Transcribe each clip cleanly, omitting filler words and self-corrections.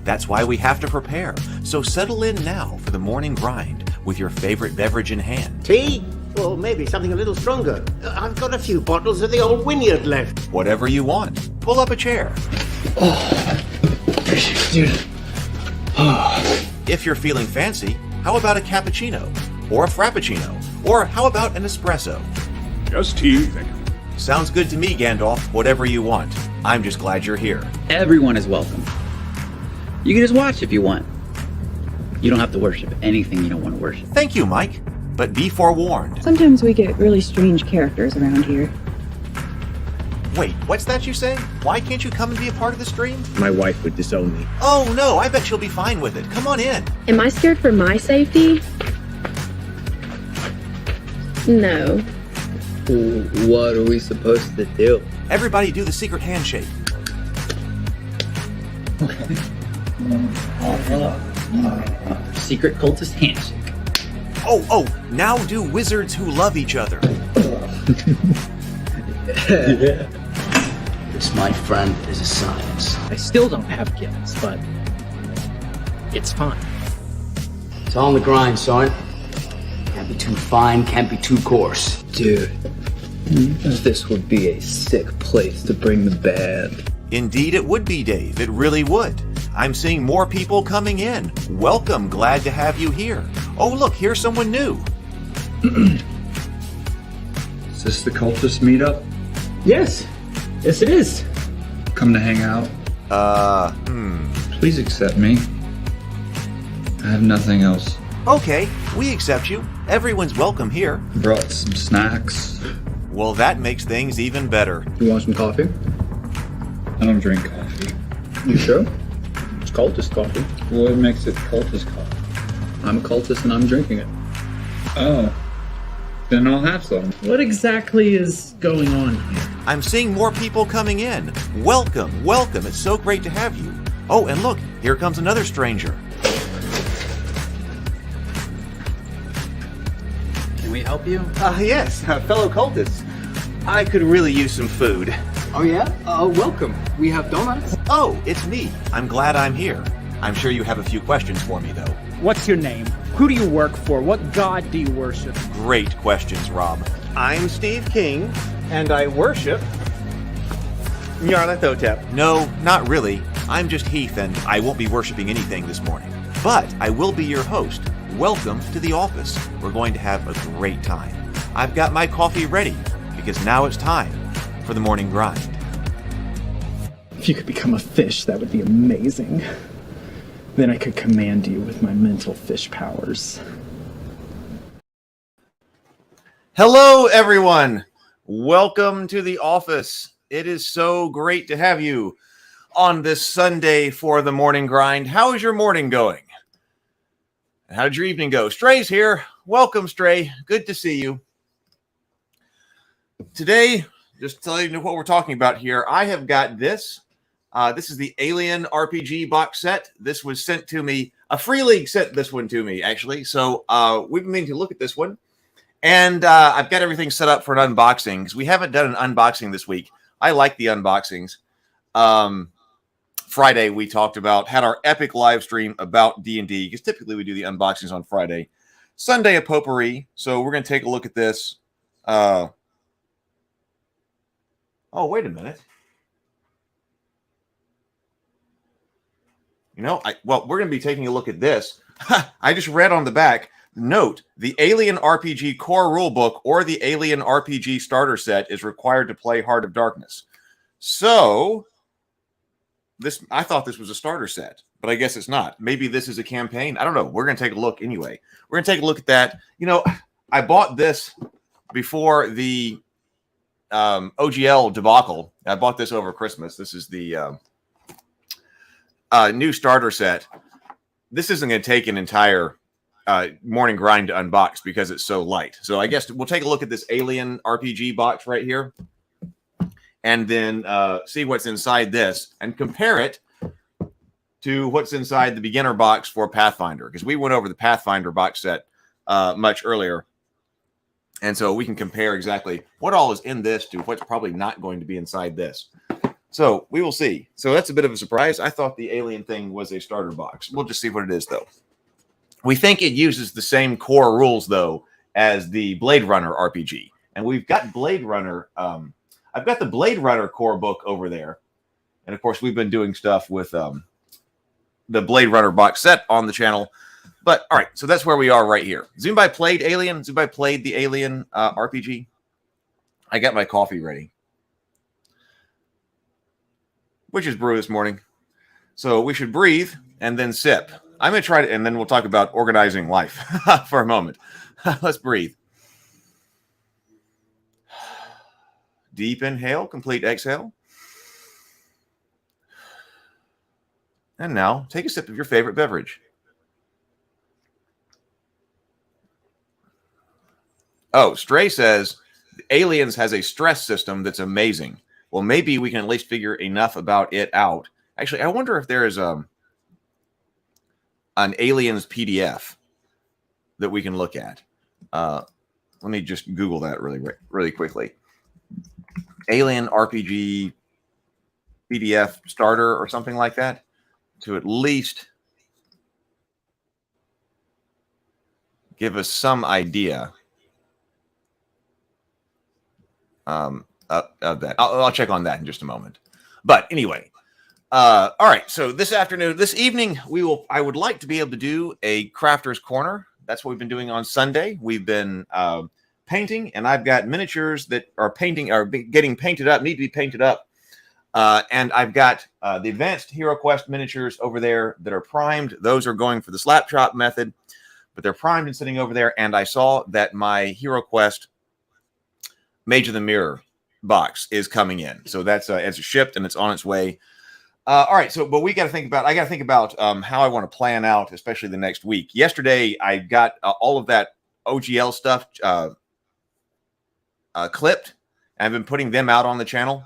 That's why we have to prepare. So settle in now for the morning grind with your favorite beverage in hand. Tea? Or maybe something a little stronger. I've got a few bottles of the old Wynyard left. Whatever you want. Pull up a chair. Dude. If you're feeling fancy, how about a cappuccino? Or a frappuccino? Or how about an espresso? Just tea, thank you. Sounds good to me, Gandalf. Whatever you want. I'm just glad you're here. Everyone is welcome. You can just watch if you want. You don't have to worship anything you don't want to worship. Thank you, Mike. But be forewarned. Sometimes we get really strange characters around here. Wait, what's that you say? Why can't you come and be a part of the stream? My wife would disown me. Oh no, I bet she'll be fine with it. Come on in. Am I scared for my safety? No. What are we supposed to do? Everybody do the secret handshake. Secret cultist handshake. Oh, now do wizards who love each other. This, my friend, is a science. I still don't have gills, but it's fine. It's on the grind, son. Can't be too fine, can't be too coarse. Dude, this would be a sick place to bring the band. Indeed it would be, Dave. It really would. I'm seeing more people coming in. Welcome. Glad to have you here. Oh, look, here's someone new. Is this the cultist meetup? Yes it is. Come to hang out? Please accept me. I have nothing else. Okay, we accept you. Everyone's welcome here. Brought some snacks. Well, that makes things even better. You want some coffee? I don't drink coffee. You sure? It's cultist coffee. What makes it cultist coffee? I'm a cultist and I'm drinking it. Oh. Then I'll have some. What exactly is going on here? I'm seeing more people coming in. Welcome. It's so great to have you. Oh, and look, here comes another stranger. Can we help you? Yes, fellow cultists. I could really use some food. Oh yeah? Welcome. We have donuts. Oh, it's me. I'm glad I'm here. I'm sure you have a few questions for me, though. What's your name? Who do you work for? What god do you worship? Great questions, Rob. I'm Steve King, and I worship Nyarlathotep. No, not really. I'm just Heath, and I won't be worshiping anything this morning. But I will be your host. Welcome to the office. We're going to have a great time. I've got my coffee ready, because now it's time for the morning grind. If you could become a fish, that would be amazing. Then I could command you with my mental fish powers. Hello, everyone. Welcome to the office. It is so great to have you on this Sunday for the morning grind. How is your morning going? How did your evening go? Stray's here. Welcome, Stray. Good to see you. Today, just to tell you what we're talking about here, I have got this. This is the Alien RPG box set. This was sent to me. A Free League sent this one to me, actually. So we've been meaning to look at this one. And I've got everything set up for an unboxing because we haven't done an unboxing this week. I like the unboxings. Friday, we had our epic live stream about D&D because typically we do the unboxings on Friday. Sunday, a potpourri. So we're going to take a look at this. Oh, wait a minute. We're going to be taking a look at this. I just read on the back, note, the Alien RPG core rulebook or the Alien RPG starter set is required to play Heart of Darkness. So, I thought this was a starter set, but I guess it's not. Maybe this is a campaign. I don't know. We're going to take a look anyway. We're going to take a look at that. I bought this before the OGL debacle. I bought this over Christmas. This is the new starter set. This isn't going to take an entire morning grind to unbox because it's so light. So I guess we'll take a look at this Alien RPG box right here and then see what's inside this and compare it to what's inside the beginner box for Pathfinder, because we went over the Pathfinder box set much earlier. And so we can compare exactly what all is in this to what's probably not going to be inside this. So we will see. So that's a bit of a surprise. I thought the Alien thing was a starter box. We'll just see what it is, though. We think it uses the same core rules, though, as the Blade Runner RPG. And we've got Blade Runner. I've got the Blade Runner core book over there. And, of course, we've been doing stuff with the Blade Runner box set on the channel. But, all right, so that's where we are right here. Zumbai played Alien. Zumbai played the Alien RPG. I got my coffee ready. Witch's brew this morning. So we should breathe and then sip. I'm going to try to, and then we'll talk about organizing life for a moment. Let's breathe. Deep inhale, complete exhale. And now take a sip of your favorite beverage. Oh, Stray says Aliens has a stress system that's amazing. Well, maybe we can at least figure enough about it out. Actually, I wonder if there is an Aliens PDF that we can look at. Let me just Google that really quickly. Alien RPG PDF starter or something like that, to at least give us some idea of that. I'll check on that in just a moment. But anyway, all right. So this evening, I would like to be able to do a Crafter's Corner. That's what we've been doing on Sunday. We've been painting, and I've got miniatures that are getting painted up, need to be painted up. And I've got the Advanced Hero Quest miniatures over there that are primed. Those are going for the slap chop method, but they're primed and sitting over there. And I saw that my Hero Quest Mage of the Mirror box is coming in. So it's shipped and it's on its way. All right. So, but I got to think about how I want to plan out, especially the next week. Yesterday, I got all of that OGL stuff clipped. And I've been putting them out on the channel.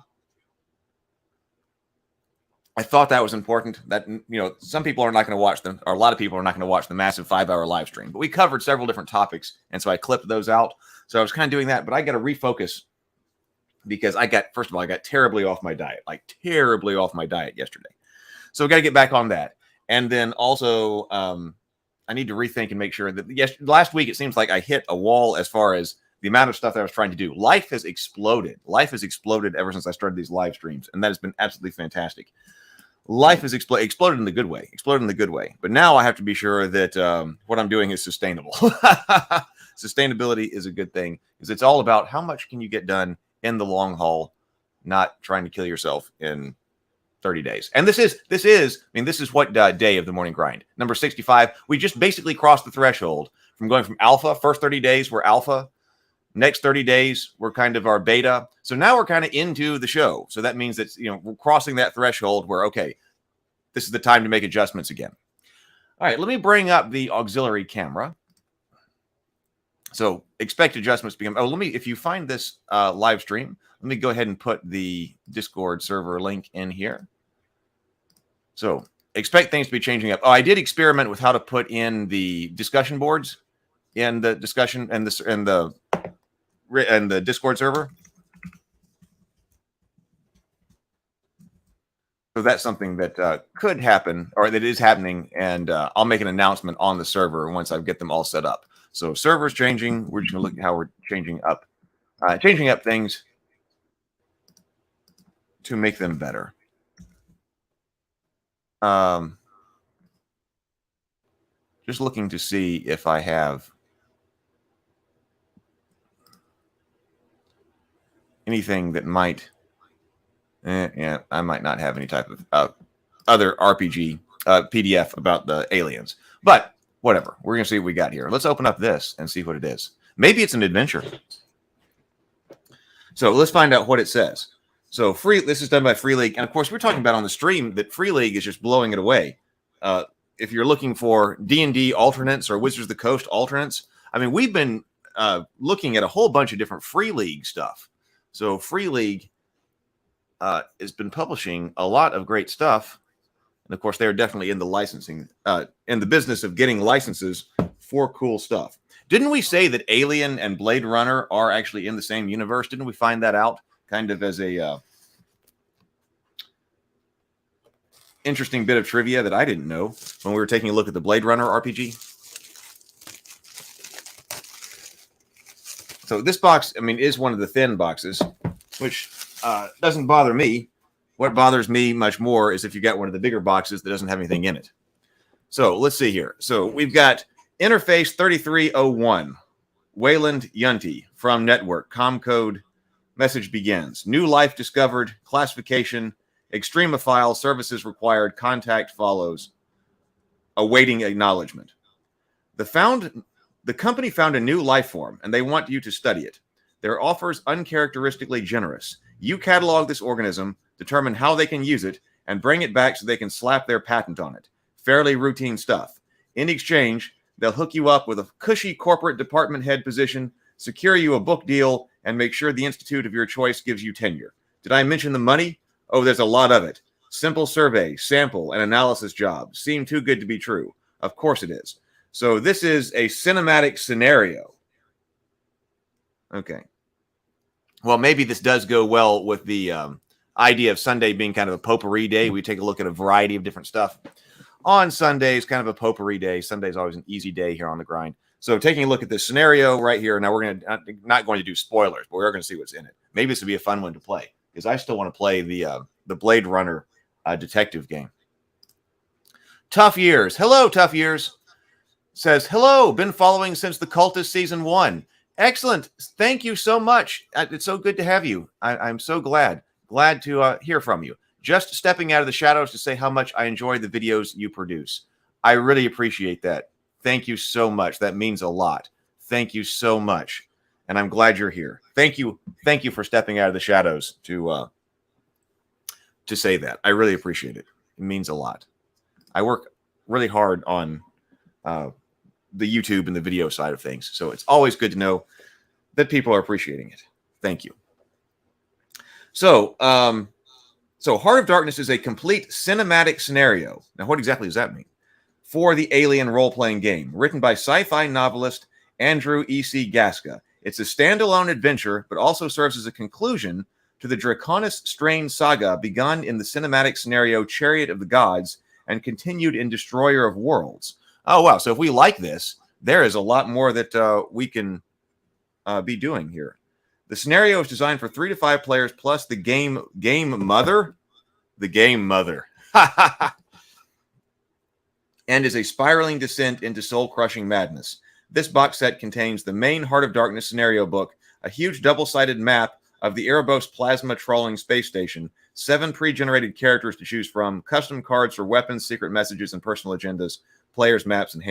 I thought that was important. That, some people are not going to watch them, or a lot of people are not going to watch the massive 5-hour live stream. But we covered several different topics, and so I clipped those out. So I was kind of doing that, but I got to refocus because I got terribly off my diet, yesterday. So we got to get back on that. And then also, I need to rethink and make sure that last week it seems like I hit a wall as far as the amount of stuff that I was trying to do. Life has exploded. Life has exploded ever since I started these live streams, and that has been absolutely fantastic. Life has exploded in the good way. But now I have to be sure that what I'm doing is sustainable. Sustainability is a good thing because it's all about how much can you get done in the long haul, not trying to kill yourself in 30 days. And this is what day of the morning grind, number 65. We just basically crossed the threshold from going from alpha. First 30 days were alpha. Next 30 days were kind of our beta. So now we're kind of into the show. So that means that, we're crossing that threshold where, okay, this is the time to make adjustments again. All right, let me bring up the auxiliary camera. So expect adjustments to become, if you find this live stream, let me go ahead and put the Discord server link in here. So expect things to be changing up. Oh, I did experiment with how to put in the discussion boards in the discussion and the Discord server. So that's something that could happen, or that is happening, and I'll make an announcement on the server once I get them all set up. So server's changing. We're just going to look at how we're changing up things to make them better. Just looking to see if I have anything that might, I might not have any type of other RPG PDF about the aliens, but whatever. We're going to see what we got here. Let's open up this and see what it is. Maybe it's an adventure. So let's find out what it says. So this is done by Free League. And of course, we're talking about on the stream that Free League is just blowing it away. If you're looking for D&D alternates or Wizards of the Coast alternates, I mean, we've been looking at a whole bunch of different Free League stuff. So Free League has been publishing a lot of great stuff. And of course, they're definitely in the licensing, in the business of getting licenses for cool stuff. Didn't we say that Alien and Blade Runner are actually in the same universe? Didn't we find that out kind of as a interesting bit of trivia that I didn't know when we were taking a look at the Blade Runner RPG. So this box, I mean, is one of the thin boxes, which doesn't bother me. What bothers me much more is if you got one of the bigger boxes that doesn't have anything in it. So let's see here. So we've got Interface 3301, Wayland Yunty from Network, Comcode, message begins. New life discovered, classification, extremophile, services required, contact follows, awaiting acknowledgement. The company found a new life form, and they want you to study it. Their offers uncharacteristically generous. You catalog this organism, determine how they can use it, and bring it back so they can slap their patent on it. Fairly routine stuff. In exchange, they'll hook you up with a cushy corporate department head position, secure you a book deal, and make sure the institute of your choice gives you tenure. Did I mention the money? Oh, there's a lot of it. Simple survey, sample, and analysis job. Seem too good to be true. Of course it is. So this is a cinematic scenario. Okay. Well, maybe this does go well with the idea of Sunday being kind of a potpourri day. We take a look at a variety of different stuff. On Sundays, kind of a potpourri day. Sunday's always an easy day here on the grind. So taking a look at this scenario right here. Now we're not going to do spoilers, but we're going to see what's in it. Maybe this would be a fun one to play because I still want to play the Blade Runner detective game. Tough Years. Hello, Tough Years. Says, hello, been following since The Cultist Season 1. Excellent. Thank you so much. It's so good to have you. I'm so glad to hear from you. Just stepping out of the shadows to say how much I enjoy the videos you produce. I really appreciate that. Thank you so much. That means a lot. Thank you so much. And I'm glad you're here. Thank you for stepping out of the shadows to say that. I really appreciate it. It means a lot. I work really hard on the YouTube and the video side of things. So it's always good to know that people are appreciating it. Thank you. So Heart of Darkness is a complete cinematic scenario. Now, what exactly does that mean? For the Alien role-playing game, written by sci-fi novelist Andrew E.C. Gaska. It's a standalone adventure, but also serves as a conclusion to the Draconis Strain saga begun in the cinematic scenario Chariot of the Gods and continued in Destroyer of Worlds. Oh, wow. So if we like this, there is a lot more that we can be doing here. The scenario is designed for 3 to 5 players plus the game mother. The game mother. And is a spiraling descent into soul-crushing madness. This box set contains the main Heart of Darkness scenario book, a huge double-sided map of the Erebos plasma trolling space station, 7 pre-generated characters to choose from, custom cards for weapons, secret messages, and personal agendas, players, maps, and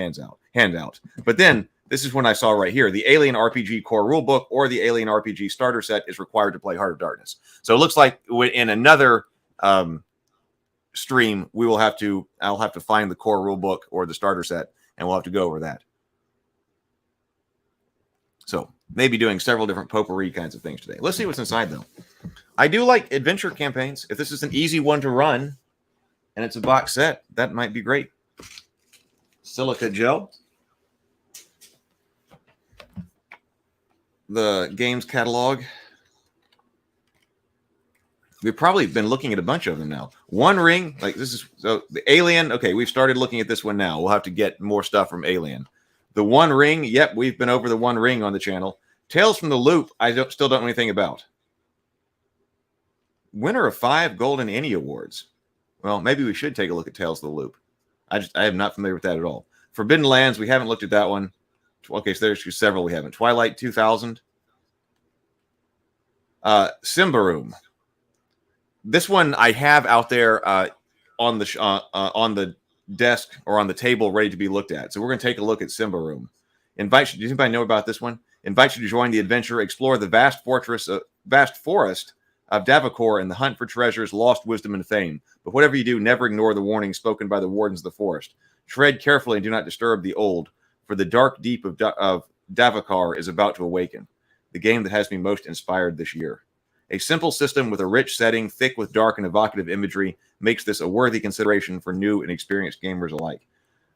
handout. But then, this is when I saw right here, the Alien RPG core rulebook or the Alien RPG starter set is required to play Heart of Darkness. So it looks like in another stream, I'll have to find the core rulebook or the starter set, and we'll have to go over that. So maybe doing several different potpourri kinds of things today. Let's see what's inside, though. I do like adventure campaigns. If this is an easy one to run and it's a box set, that might be great. Silica gel. The games catalog. We've probably been looking at a bunch of them now. One Ring, like this is so the Alien. Okay, we've started looking at this one now. We'll have to get more stuff from Alien. The One Ring, yep, we've been over the One Ring on the channel. Tales from the Loop, I still don't know anything about. Winner of 5 Golden Annie Awards. Well, maybe we should take a look at Tales of the Loop. I am not familiar with that at all. Forbidden Lands, we haven't looked at that one. Okay, so there's several we haven't. Twilight 2000. Simbaroom. This one I have out there on the desk or on the table ready to be looked at. So we're going to take a look at Simbaroom. Does anybody know about this one? Invite you to join the adventure, explore the vast forest of Davakor and the hunt for treasures, lost wisdom, and fame. But whatever you do, never ignore the warnings spoken by the wardens of the forest. Tread carefully and do not disturb the old, for the dark deep of Davakar is about to awaken. The game that has me most inspired this year. A simple system with a rich setting, thick with dark and evocative imagery, makes this a worthy consideration for new and experienced gamers alike.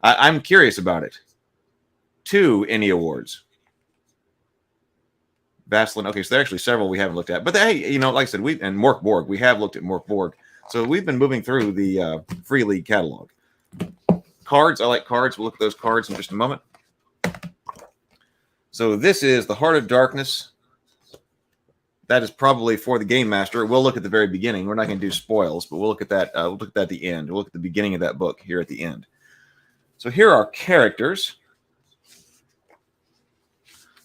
I'm curious about it. 2 Annie Awards. Vaseline. Okay, so there are actually several we haven't looked at. But hey, like I said, and Mork Borg. We have looked at Mork Borg. So we've been moving through the Free League catalog. Cards, I like cards. We'll look at those cards in just a moment. So this is the Heart of Darkness. That is probably for the Game Master. We'll look at the very beginning. We're not going to do spoils, but we'll look at that. We'll look at that at the end. We'll look at the beginning of that book here at the end. So here are characters.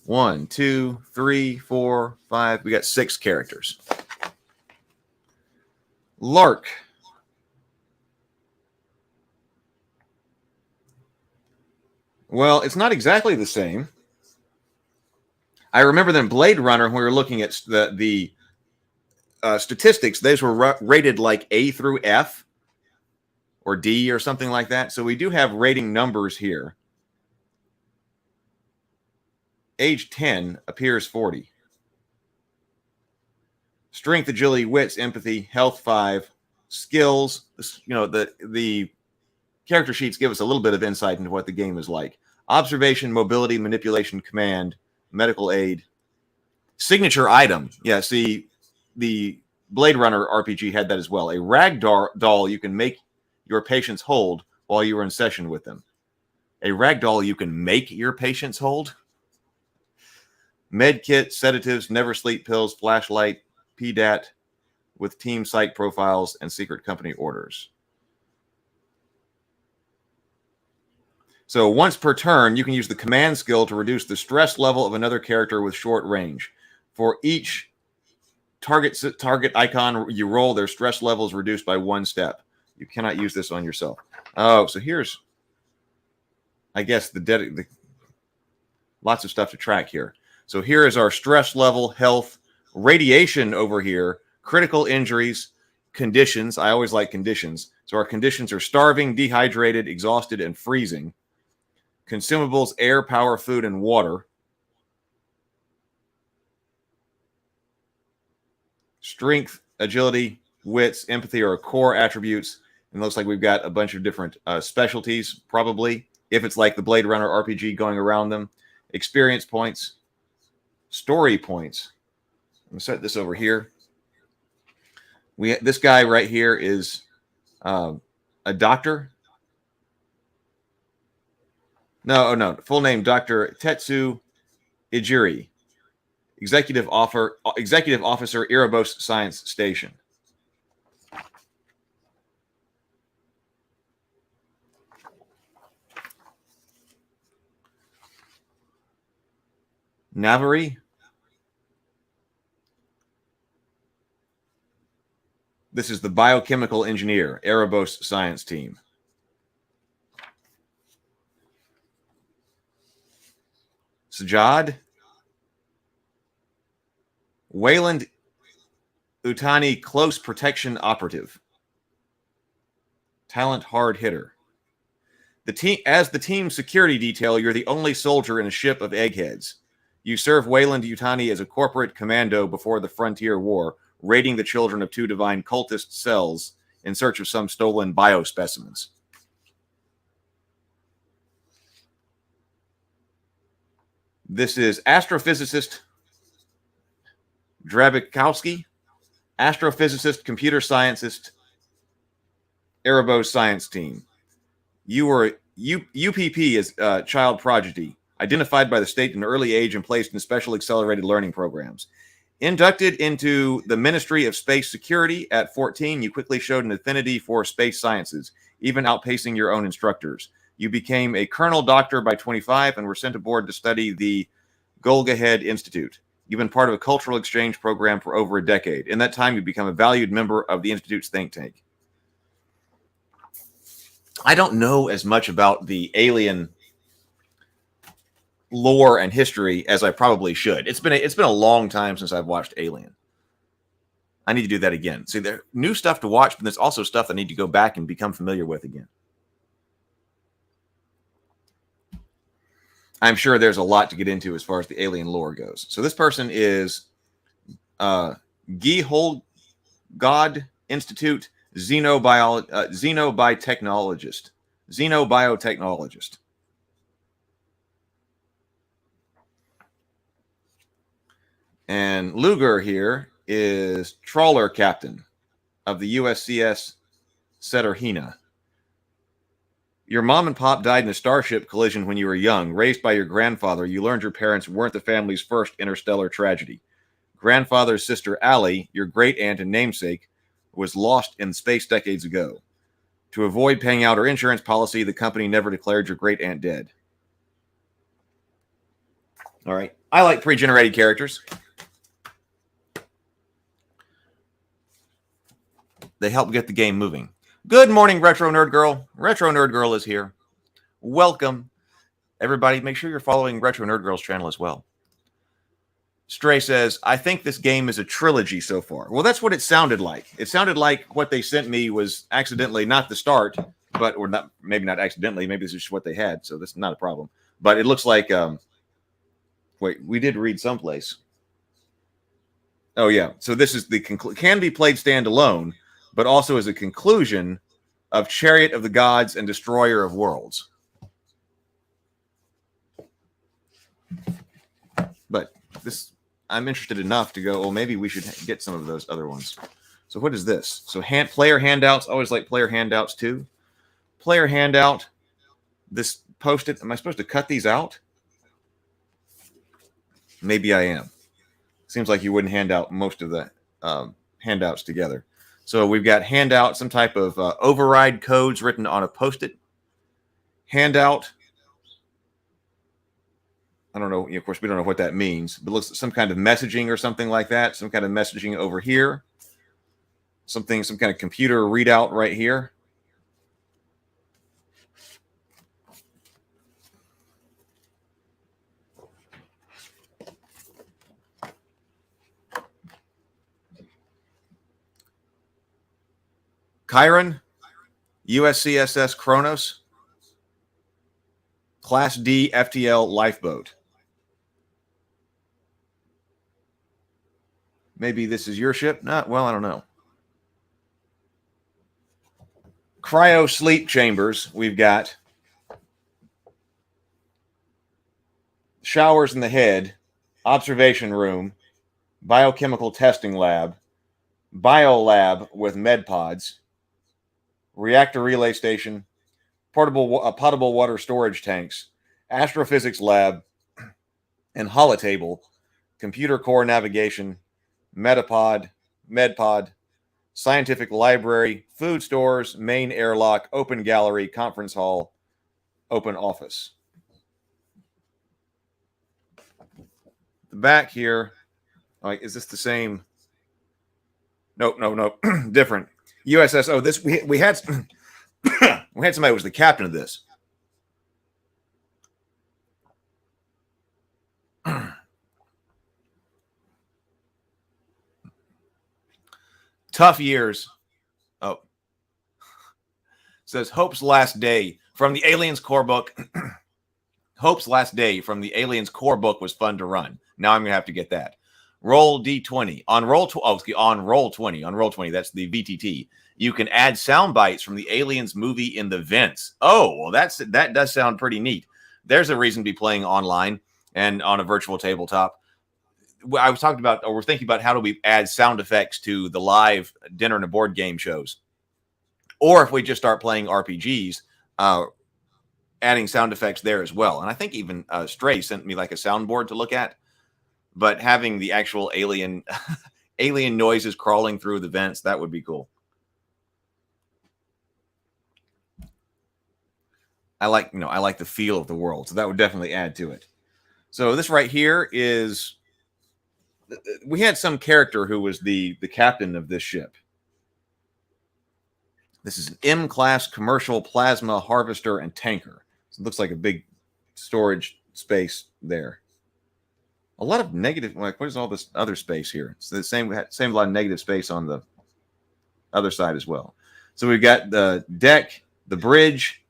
1, 2, 3, 4, 5. We got 6 characters. Lark. Well, it's not exactly the same. I remember that in Blade Runner, when we were looking at the statistics, those were rated like A through F or D or something like that. So we do have rating numbers here. Age 10 appears 40. Strength, agility, wits, empathy, health 5, skills. You know, the character sheets give us a little bit of insight into what the game is like. Observation, mobility, manipulation, command, medical aid, signature item. Yeah, see, the Blade Runner RPG had that as well. A rag doll you can make your patients hold while you are in session with them. A rag doll you can make your patients hold? Med kit, sedatives, never sleep pills, flashlight, PDAT with team site profiles and secret company orders. So once per turn, you can use the command skill to reduce the stress level of another character with short range. For each target icon you roll, their stress level is reduced by 1 step. You cannot use this on yourself. Oh, so here's, I guess, the lots of stuff to track here. So here is our stress level, health, radiation over here, critical injuries, conditions. I always like conditions. So our conditions are starving, dehydrated, exhausted, and freezing. Consumables, air, power, food, and water. Strength, agility, wits, empathy are core attributes. And it looks like we've got a bunch of different specialties, probably, if it's like the Blade Runner RPG going around them. Experience points, story points. I'm going to set this over here. This guy right here is a doctor. No. Full name, Dr. Tetsu Ijiri, Executive Officer, Erebos Science Station. Navari. This is the biochemical engineer, Erebos Science Team. Sajad. Wayland Utani, close protection operative. Talent hard hitter. As the team security detail, you're the only soldier in a ship of eggheads. You serve Wayland Utani as a corporate commando before the Frontier War, raiding the children of 2 divine cultist cells in search of some stolen biospecimens. This is astrophysicist Drabikowski, astrophysicist, computer scientist, Erebos Science Team. You were UPP is child prodigy, identified by the state in an early age and placed in special accelerated learning programs. Inducted into the Ministry of Space Security at 14, you quickly showed an affinity for space sciences, even outpacing your own instructors. You became a colonel doctor by 25 and were sent aboard to study the Golgahead Institute. You've been part of a cultural exchange program for over a decade. In that time, you become a valued member of the Institute's think tank. I don't know as much about the alien lore and history as I probably should. It's been a long time since I've watched Alien. I need to do that again. See, there's new stuff to watch, but there's also stuff I need to go back and become familiar with again. I'm sure there's a lot to get into as far as the alien lore goes. So this person is Gehold God Institute xenobiotechnologist. Xenobiotechnologist. And Luger here is trawler captain. of the USCS Seterhina. Your mom and pop died in a starship collision when you were young. Raised by your grandfather, you learned your parents weren't the family's first interstellar tragedy. Grandfather's sister Allie, your great aunt and namesake, was lost in space decades ago. To avoid paying out her insurance policy, the company never declared your great aunt dead. All right. I like pre-generated characters. They help get the game moving. Good morning, Retro Nerd Girl. Retro Nerd Girl is here. Welcome. Everybody, make sure you're following Retro Nerd Girl's channel as well. Stray says, I think this game is a trilogy so far. Well, that's what it sounded like. It sounded like what they sent me was accidentally not the start, but, or not, maybe not accidentally, maybe this is just what they had, so that's not a problem. But it looks like, wait, we did read someplace. Oh, yeah. So this is the can be played standalone, but also as a conclusion of Chariot of the Gods and Destroyer of Worlds. But this, I'm interested enough to go, well, maybe we should get some of those other ones. So what is this? So player handouts. I always like player handouts too. Player handout. This post-it. Am I supposed to cut these out? Maybe I am. Seems like you wouldn't hand out most of the handouts together. So we've got handout, some type of override codes written on a post-it. Handout. I don't know. Of course, we don't know what that means, but it looks like some kind of messaging or something like that. Some kind of messaging over here. Some kind of computer readout right here. Chiron, USCSS Kronos, Class D FTL lifeboat. Maybe this is your ship? Not well, I don't know. Cryo sleep chambers. We've got showers in the head, observation room, biochemical testing lab, biolab with med pods, reactor relay station, potable water storage tanks, astrophysics lab, and holotable, computer core navigation, medpod, scientific library, food stores, main airlock, open gallery, conference hall, open office. The back here, like, is this the same? Nope. Different. USS. Oh, this we had we had somebody who was the captain of this. Tough years. Oh, says Hope's Last Day from the Aliens core book. Hope's Last Day from the Aliens core book was fun to run. Now I'm gonna have to get that. Roll D20 on roll. On roll 20. On roll 20. That's the VTT. You can add sound bites from the Aliens movie in the vents. Oh, well, that does sound pretty neat. There's a reason to be playing online and on a virtual tabletop. I was talking about, or we're thinking about, how do we add sound effects to the live dinner and a board game shows, or if we just start playing RPGs, adding sound effects there as well. And I think even Stray sent me like a soundboard to look at. But having the actual alien noises crawling through the vents, that would be cool. I like the feel of the world, so that would definitely add to it. So this right here is, we had some character who was the captain of this ship. This is an M-class commercial plasma harvester and tanker. So it looks like a big storage space there. A lot of negative, like, what is all this other space here? It's the same lot of negative space on the other side as well. So we've got the deck, the bridge,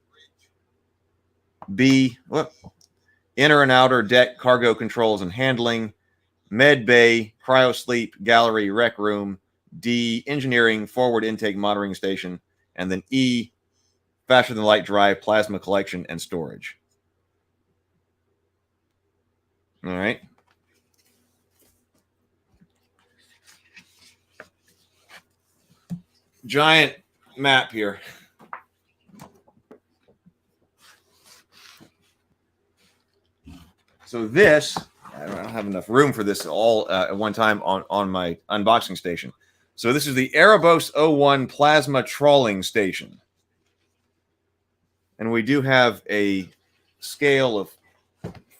inner and outer deck cargo controls and handling, med bay, cryo sleep, gallery, rec room, D, engineering, forward intake monitoring station, and then E, faster than light drive, plasma collection, and storage. All right. giant map here. So this, I don't have enough room for this all at one time on my unboxing station. So this is the Erebos 01 Plasma Trawling Station. And we do have a scale of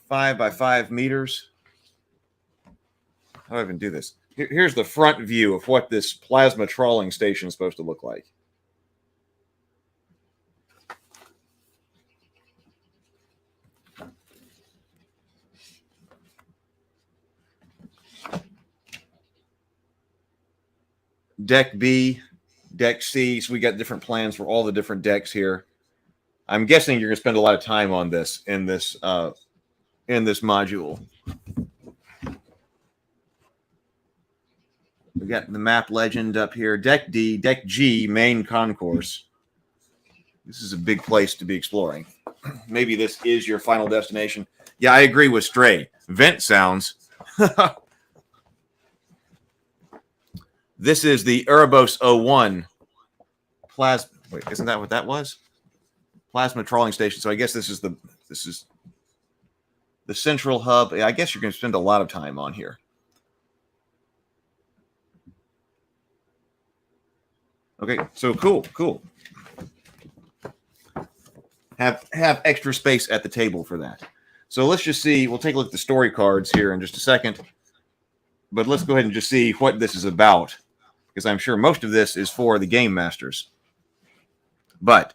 5 by 5 meters. How do I even do this? Here's the front view of what this plasma trawling station is supposed to look like. Deck B, Deck C. So we got different plans for all the different decks here. I'm guessing you're going to spend a lot of time on this in this module. We got the map legend up here. Deck D, Deck G, main concourse. This is a big place to be exploring. Maybe this is your final destination. Yeah, I agree with Stray. Vent sounds. This is the Erebos 01 plasma. Wait, isn't that what that was? Plasma trawling station. So I guess this is the central hub. I guess you're going to spend a lot of time on here. Okay, so cool. Have extra space at the table for that. So let's just see. We'll take a look at the story cards here in just a second. But let's go ahead and just see what this is about, because I'm sure most of this is for the game masters. But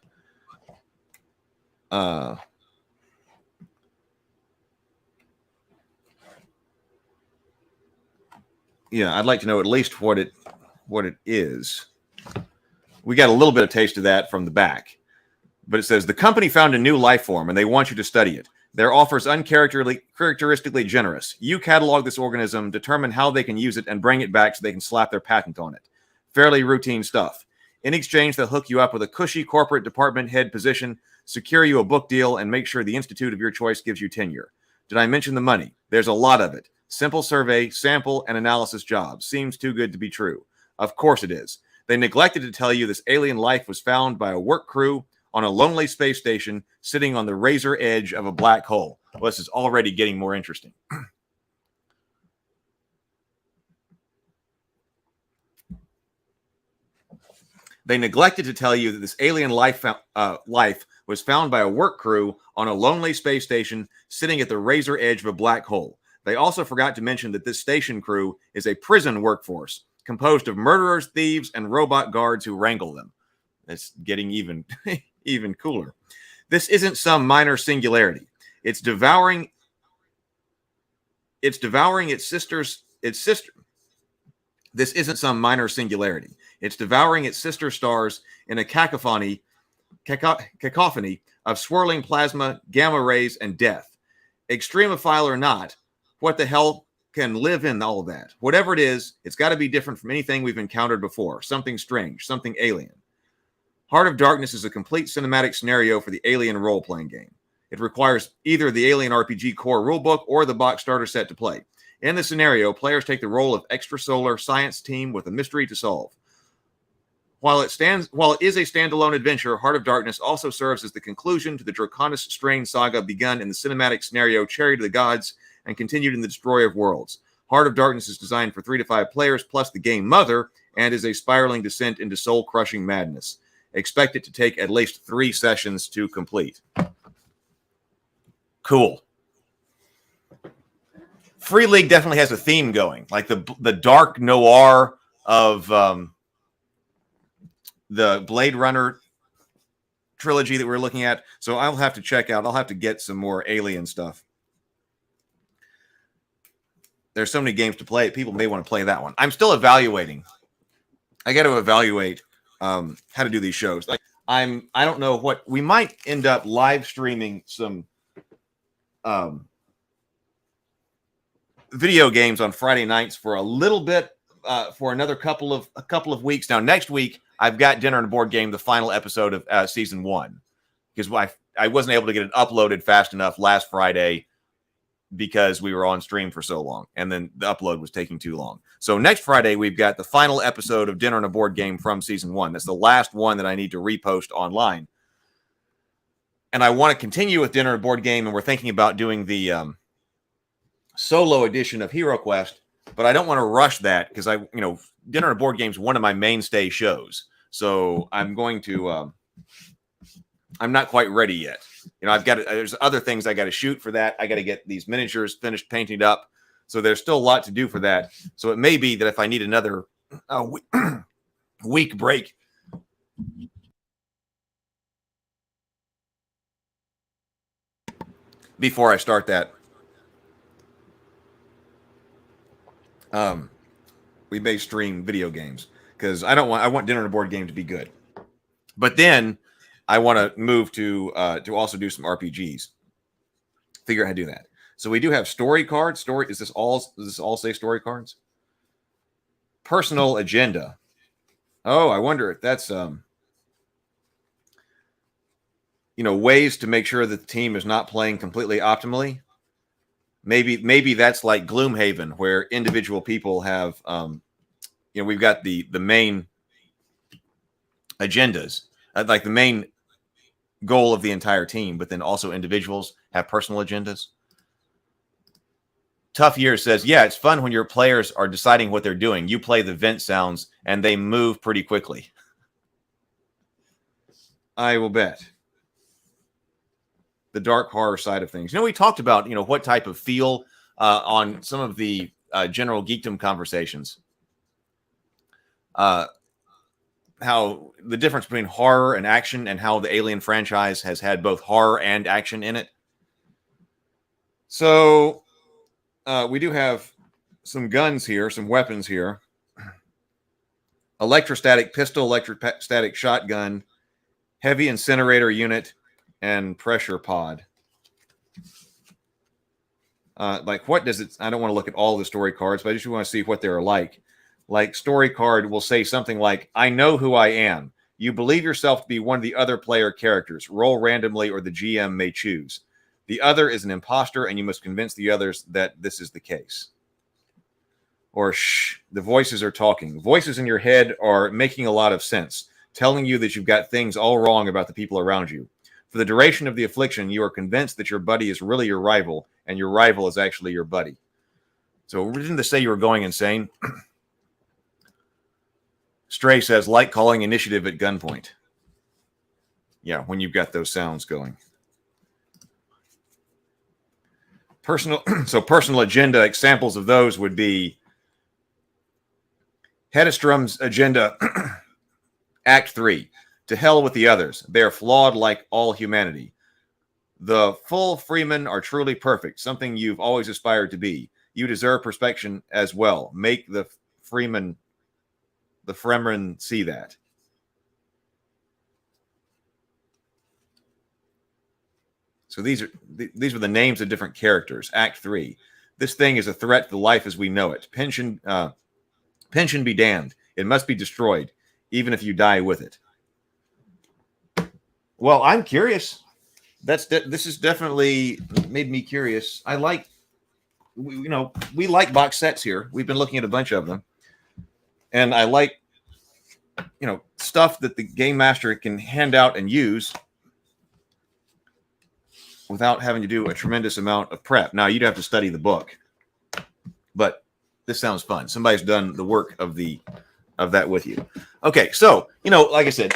yeah, I'd like to know at least what it is. We got a little bit of taste of that from the back. But it says, the company found a new life form, and they want you to study it. Their offer is uncharacteristically generous. You catalog this organism, determine how they can use it, and bring it back so they can slap their patent on it. Fairly routine stuff. In exchange, they'll hook you up with a cushy corporate department head position, secure you a book deal, and make sure the institute of your choice gives you tenure. Did I mention the money? There's a lot of it. Simple survey, sample, and analysis jobs. Seems too good to be true. Of course it is. They neglected to tell you this alien life was found by a work crew on a lonely space station sitting on the razor edge of a black hole. Well, this is already getting more interesting. They neglected to tell you that this alien life was found by a work crew on a lonely space station sitting at the razor edge of a black hole. They also forgot to mention that this station crew is a prison workforce composed of murderers, thieves, and robot guards who wrangle them. It's getting even cooler. This isn't some minor singularity. It's devouring its sister. This isn't some minor singularity. It's devouring its sister stars in a cacophony of swirling plasma, gamma rays, and death. Extremophile or not, what the hell can live in all of that? Whatever it is, it's got to be different from anything we've encountered before. Something strange, something alien. Heart of Darkness is a complete cinematic scenario for the Alien role-playing game. It requires either the Alien RPG core rulebook or the box starter set to play. In the scenario, players take the role of extrasolar science team with a mystery to solve. While it is a standalone adventure, Heart of Darkness also serves as the conclusion to the Draconis Strain saga begun in the cinematic scenario Chariot of the Gods and continued in the Destroyer of Worlds. Heart of Darkness is designed for 3 to 5 players plus the game mother and is a spiraling descent into soul-crushing madness. Expect it to take at least 3 sessions to complete. Cool. Free League definitely has a theme going, like the dark noir of the Blade Runner trilogy that we're looking at. So I'll have to check out. I'll have to get some more Alien stuff. There's so many games to play. People may want to play that one. I'm still evaluating. I got to evaluate how to do these shows. Like I don't know what we might end up live streaming some video games on Friday nights for a little bit for another couple of weeks. Now next week I've got Dinner and a Board Game, the final episode of season 1, because I wasn't able to get it uploaded fast enough last Friday because we were on stream for so long, and then the upload was taking too long. So next Friday, we've got the final episode of Dinner on a Board Game from season 1. That's the last one that I need to repost online. And I want to continue with Dinner on a Board Game, and we're thinking about doing the solo edition of Hero Quest, but I don't want to rush that because Dinner on a Board Game is one of my mainstay shows. So I'm going to, I'm not quite ready yet. There's other things I got to shoot for that. I got to get these miniatures finished painting up. So there's still a lot to do for that. So it may be that if I need another week break, before I start that, we may stream video games because I want Dinner on a Board Game to be good. But then I want to move to also do some RPGs. Figure out how to do that. So we do have story cards. Does this all say story cards? Personal agenda. Oh, I wonder if that's ways to make sure that the team is not playing completely optimally. Maybe that's like Gloomhaven, where individual people have we've got the main agendas, like the main goal of the entire team, but then also individuals have personal agendas. Tough Year says, yeah, it's fun when your players are deciding what they're doing. You play the vent sounds and they move pretty quickly. I will bet. The dark horror side of things. We talked about, what type of feel on some of the general geekdom conversations. How the difference between horror and action, and how the Alien franchise has had both horror and action in it. So we do have some guns here, some weapons here. Electrostatic pistol, electrostatic shotgun, heavy incinerator unit, and pressure pod. What does it? I don't want to look at all the story cards, but I just want to see what they're like. Like, story card will say something like, I know who I am. You believe yourself to be one of the other player characters. Roll randomly or the GM may choose. The other is an imposter, and you must convince the others that this is the case. Or, shh, the voices are talking. Voices in your head are making a lot of sense, telling you that you've got things all wrong about the people around you. For the duration of the affliction, you are convinced that your buddy is really your rival, and your rival is actually your buddy. So, didn't they say you were going insane? Stray says, like calling initiative at gunpoint. Yeah, when you've got those sounds going. Personal agenda examples of those would be Hedstrom's agenda, Act 3. To hell with the others. They are flawed like all humanity. The full Freemen are truly perfect, something you've always aspired to be. You deserve perspection as well. Make the Fremen see that. So these are the names of different characters. Act 3. This thing is a threat to life as we know it. Pension be damned. It must be destroyed, even if you die with it. Well, I'm curious. This has definitely made me curious. I like, we like box sets here. We've been looking at a bunch of them, and I like, stuff that the game master can hand out and use without having to do a tremendous amount of prep. Now, you'd have to study the book, but this sounds fun. Somebody's done the work of that with you. Okay, so, like I said,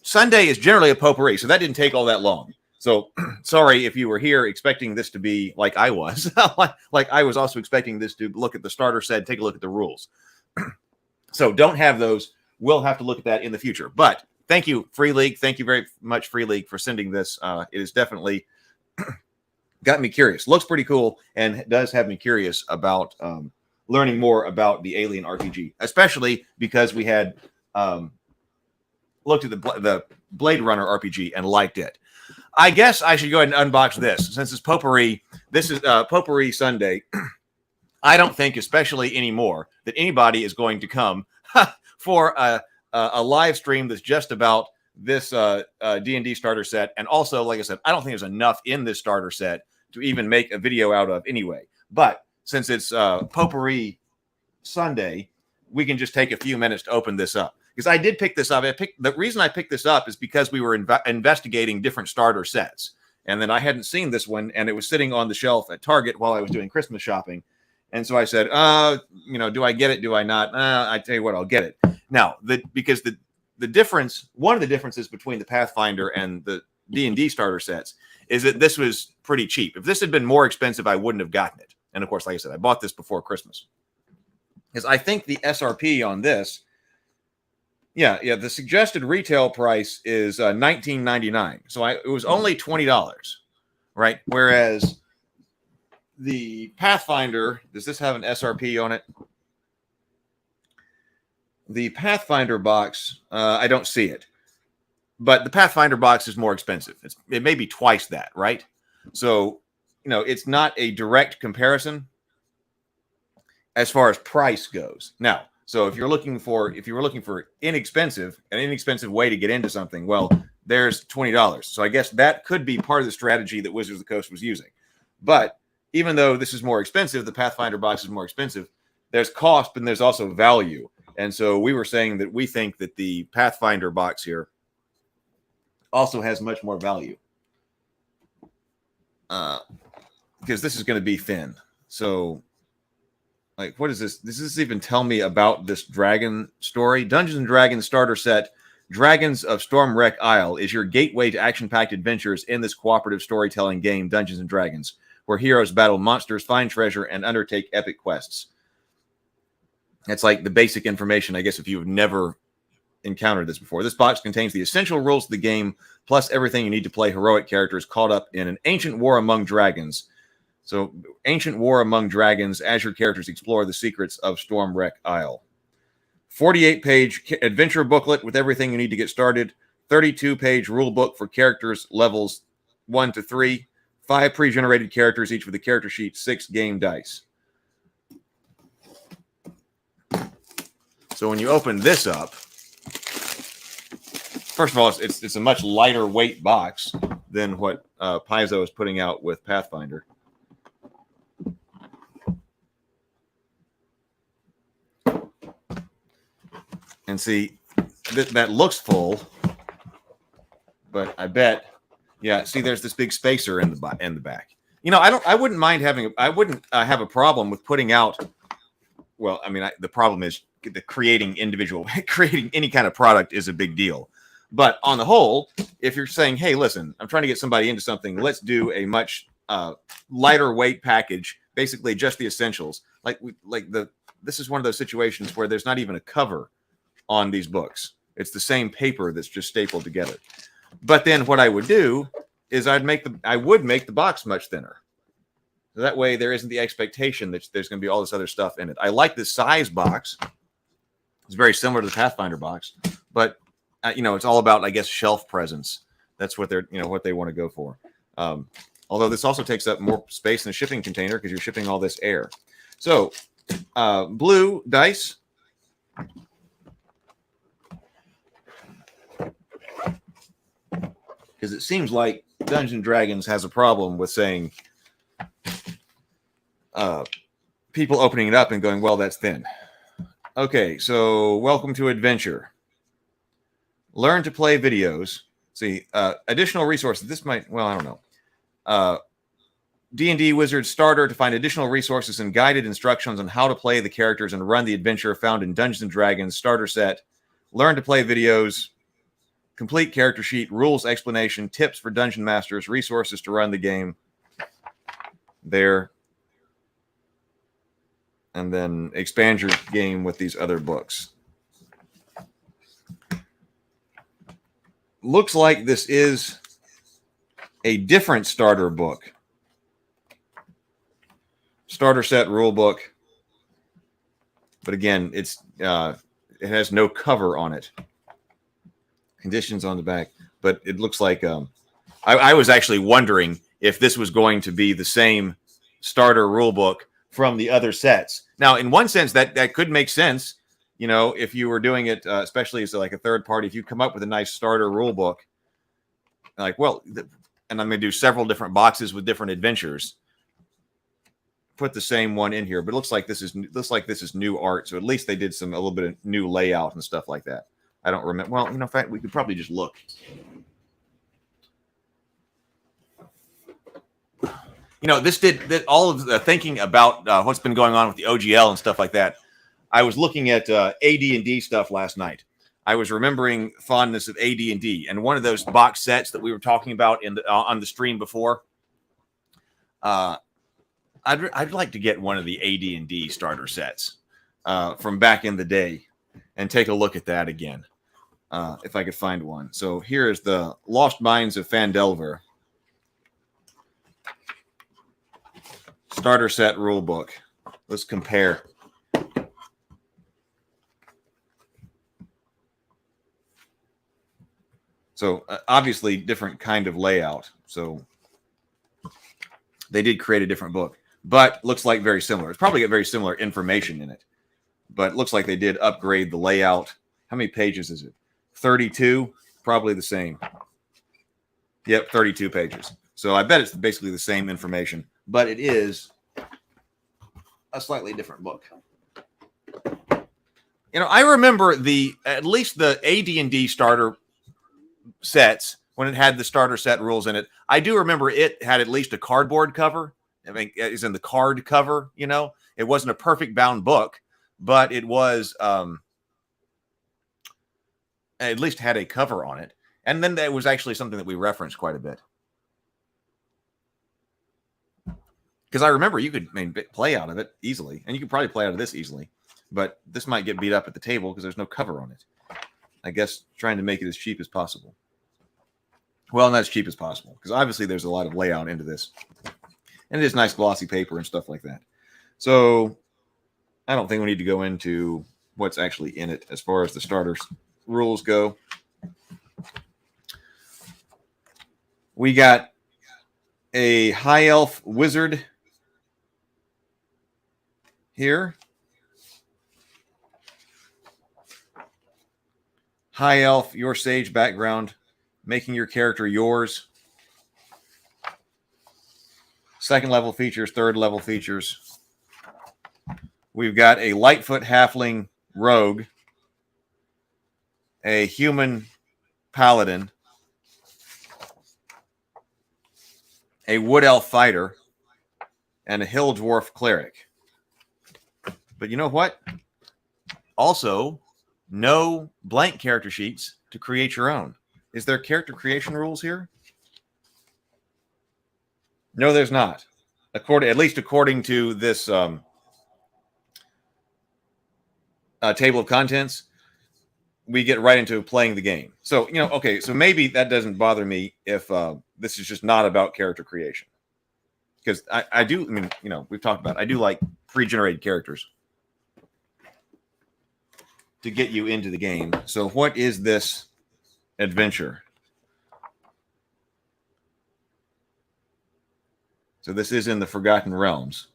Sunday is generally a potpourri, so that didn't take all that long. So, sorry if you were here expecting this to be like I was. like I was also expecting this to look at the starter set, take a look at the rules. So, don't have those. We'll have to look at that in the future. But thank you, Free League. Thank you very much, Free League, for sending this. It has definitely got me curious. Looks pretty cool, and does have me curious about learning more about the Alien RPG, especially because we had looked at the Blade Runner RPG and liked it. I guess I should go ahead and unbox this. Since it's potpourri, this is potpourri Sunday. I don't think, especially anymore, that anybody is going to come for a live stream that's just about this D&D starter set. And also, like I said, I don't think there's enough in this starter set to even make a video out of anyway. But since it's Potpourri Sunday, we can just take a few minutes to open this up. Because I did pick this up. The reason I picked this up is because we were investigating different starter sets. And then I hadn't seen this one, and it was sitting on the shelf at Target while I was doing Christmas shopping. And so I said, do I get it? Do I not? I tell you what, I'll get it. Now, because the difference, one of the differences between the Pathfinder and the D&D starter sets is that this was pretty cheap. If this had been more expensive, I wouldn't have gotten it. And of course, like I said, I bought this before Christmas. Because I think the SRP on this, the suggested retail price is $19.99. So it was only $20, right? Whereas the Pathfinder, does this have an SRP on it? The Pathfinder box, I don't see it. But the Pathfinder box is more expensive. It may be twice that, right? So, it's not a direct comparison as far as price goes. Now, so if you're looking for an inexpensive way to get into something, well, there's $20. So I guess that could be part of the strategy that Wizards of the Coast was using. But even though this is more expensive, the Pathfinder box is more expensive, there's cost and there's also value. And so we were saying that we think that the Pathfinder box here also has much more value. Because this is going to be thin. So, like, what is this? Does this even tell me about this dragon story? Dungeons & Dragons starter set, Dragons of Stormwreck Isle, is your gateway to action-packed adventures in this cooperative storytelling game, Dungeons & Dragons, where heroes battle monsters, find treasure, and undertake epic quests. That's like the basic information, I guess, if you've never encountered this before. This box contains the essential rules of the game, plus everything you need to play heroic characters caught up in an ancient war among dragons. So, Ancient War Among Dragons, as your characters explore the secrets of Stormwreck Isle. 48-page adventure booklet with everything you need to get started. 32-page rule book for characters levels 1 to 3. 5 pre-generated characters, each with a character sheet, 6 game dice. So when you open this up, first of all, it's a much lighter weight box than what Paizo is putting out with Pathfinder. And see, that looks full, but I bet, see, there's this big spacer in the back. I wouldn't mind having, I wouldn't have a problem with putting out. Well, I mean, the problem is creating any kind of product is a big deal. But on the whole, if you're saying, hey, listen, I'm trying to get somebody into something, let's do a much lighter weight package, basically just the essentials. This is one of those situations where there's not even a cover on these books. It's the same paper that's just stapled together. But then what I would do is I would make the box much thinner. So that way there isn't the expectation that there's going to be all this other stuff in it. I like the size box. It's very similar to the Pathfinder box, but it's all about, I guess, shelf presence. That's what what they want to go for. Although this also takes up more space in a shipping container because you're shipping all this air. So blue dice. Because it seems like Dungeons & Dragons has a problem with saying people opening it up and going, well, that's thin. Okay, so welcome to Adventure. Learn to play videos. See, additional resources. This might, well, I don't know. D&D Wizard Starter to find additional resources and guided instructions on how to play the characters and run the adventure found in Dungeons & Dragons Starter Set. Learn to play videos. Complete character sheet, rules explanation, tips for dungeon masters, resources to run the game. There. And then expand your game with these other books. Looks like this is a different starter book. Starter set rule book. But again, it has no cover on it. Conditions on the back, but it looks like I was actually wondering if this was going to be the same starter rule book from the other sets. Now, in one sense, that could make sense, if you were doing it, especially as like a third party, if you come up with a nice starter rule book, like, well, and I'm going to do several different boxes with different adventures. Put the same one in here, but it looks like this is new art. So at least they did a little bit of new layout and stuff like that. I don't remember. Well, in fact, we could probably just look. This did all of the thinking about what's been going on with the OGL and stuff like that. I was looking at AD&D stuff last night. I was remembering fondness of AD&D, and one of those box sets that we were talking about on the stream before. I'd like to get one of the AD&D starter sets from back in the day and take a look at that again, if I could find one. So here is the Lost Mines of Phandelver starter set rule book. Let's compare. So obviously different kind of layout. So they did create a different book, but looks like very similar. It's probably got very similar information in it, but looks like they did upgrade the layout. How many pages is it? 32, probably the same. Yep, 32 pages. So I bet it's basically the same information, but it is a slightly different book. I remember at least the AD&D starter sets when it had the starter set rules in it. I do remember it had at least a cardboard cover. I mean, it's in the card cover. It wasn't a perfect bound book, but it was at least had a cover on it. And then that was actually something that we referenced quite a bit. Because I remember you could play out of it easily, and you could probably play out of this easily, but this might get beat up at the table because there's no cover on it. I guess trying to make it as cheap as possible. Well, not as cheap as possible, because obviously there's a lot of layout into this. And it is nice glossy paper and stuff like that. So I don't think we need to go into what's actually in it as far as the starters rules go. We got a high elf wizard here. High elf, your sage background, making your character yours. Second level features, third level features. We've got a Lightfoot halfling rogue, a human paladin, a wood elf fighter, and a hill dwarf cleric. But you know what? Also, no blank character sheets to create your own. Is there character creation rules here? No, there's not. At least according to this table of contents, we get right into playing the game. So, okay, so maybe that doesn't bother me if this is just not about character creation. Because I do, we've talked about it. I do like pre-generated characters to get you into the game. So what is this adventure? So this is in the Forgotten Realms.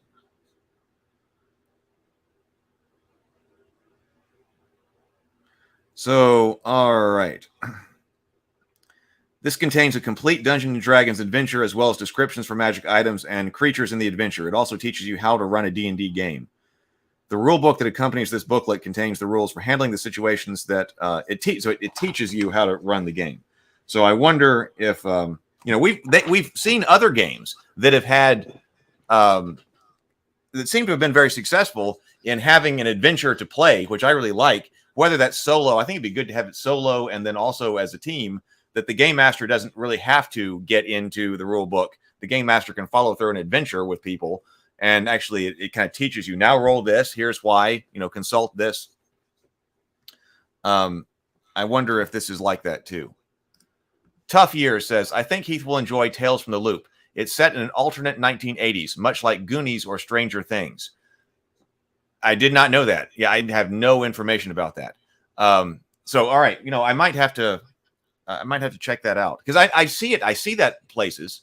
So, all right. This contains a complete Dungeons & Dragons adventure as well as descriptions for magic items and creatures in the adventure. It also teaches you how to run a D&D game. The rule book that accompanies this booklet contains the rules for handling the situations that it teaches you how to run the game. So I wonder if we've seen other games that have had that seem to have been very successful in having an adventure to play, which I really like. Whether that's solo, I think it'd be good to have it solo and then also as a team, that the game master doesn't really have to get into the rule book. The game master can follow through an adventure with people, and actually it kind of teaches you, now roll this, here's why, consult this. I wonder if this is like that too. Tough Years says, I think Heath will enjoy Tales from the Loop. It's set in an alternate 1980s, much like Goonies or Stranger Things. I did not know that. Yeah, I have no information about that. So, all right, I might have to check that out, because I see it. I see that places,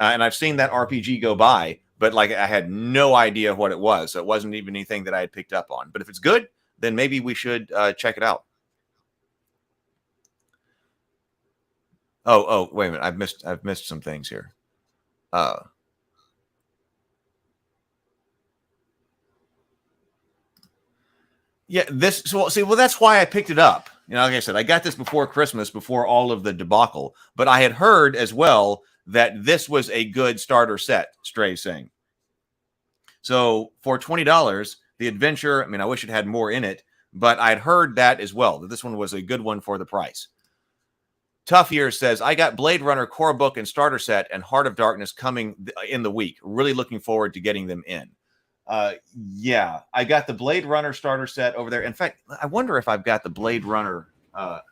and I've seen that RPG go by, but I had no idea what it was. So it wasn't even anything that I had picked up on. But if it's good, then maybe we should check it out. wait a minute. I've missed some things here. Yeah, that's why I picked it up. Like I said, I got this before Christmas, before all of the debacle. But I had heard as well that this was a good starter set, Stray's saying. So for $20, the adventure, I wish it had more in it, but I'd heard that as well, that this one was a good one for the price. Tough Years says, I got Blade Runner core book and starter set and Heart of Darkness coming in the week. Really looking forward to getting them in. Yeah, I got the Blade Runner starter set over there. In fact, I wonder if I've got the Blade Runner. I've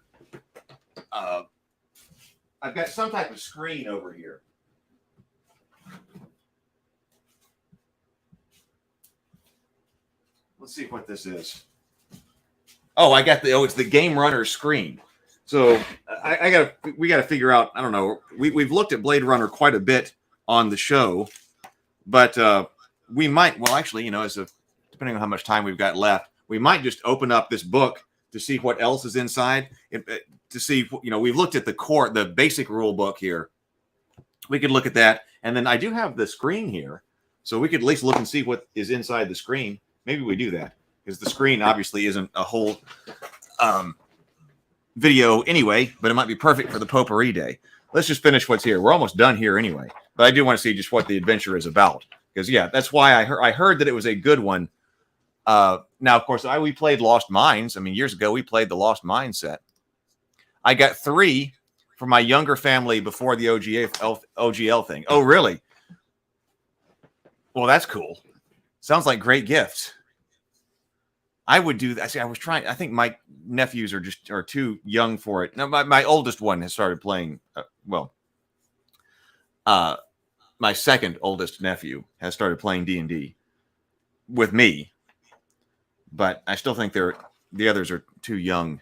got some type of screen over here. Let's see what this is. Oh, I got it's the Game Runner screen. So we got to figure out. I don't know. We've looked at Blade Runner quite a bit on the show, but we might. Well, actually, depending on how much time we've got left, we might just open up this book to see what else is inside. To see, we've looked at the basic rule book here. We could look at that, and then I do have the screen here, so we could at least look and see what is inside the screen. Maybe we do that because the screen obviously isn't a whole video anyway, but it might be perfect for the potpourri day. Let's just finish what's here. We're almost done here anyway, but I do want to see just what the adventure is about because that's why I heard that it was a good one. Now, of course, we played Lost Mines. Years ago we played the Lost Mines set. I got 3 for my younger family before the OGL thing. Oh, really? Well, that's cool. Sounds like great gifts. I would do that. See, I was trying. I think my nephews are too young for it. Now, my oldest one has started playing. My second oldest nephew has started playing D&D with me, but I still think the others are too young.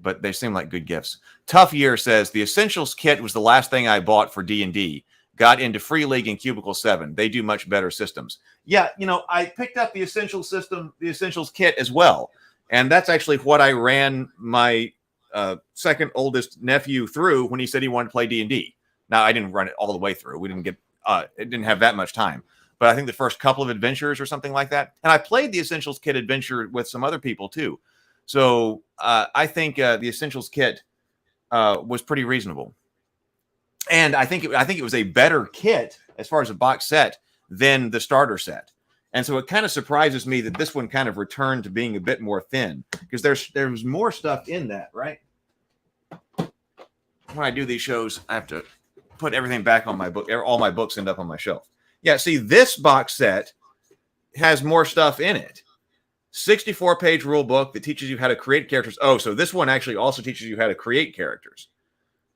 But they seem like good gifts. Tough Year says the Essentials kit was the last thing I bought for D&D. Got into Free League and Cubicle 7. They do much better systems. Yeah, I picked up the Essentials system, the Essentials kit as well. And that's actually what I ran my second oldest nephew through when he said he wanted to play D&D. Now, I didn't run it all the way through. We didn't get it didn't have that much time. But I think the first couple of adventures or something like that. And I played the Essentials kit adventure with some other people too. So I think the Essentials kit was pretty reasonable. And I think it was a better kit as far as a box set than the starter set. And so it kind of surprises me that this one kind of returned to being a bit more thin because there's more stuff in that, right? When I do these shows, I have to put everything back on my book. All my books end up on my shelf. Yeah, see, this box set has more stuff in it. 64-page rule book that teaches you how to create characters. Oh, so this one actually also teaches you how to create characters.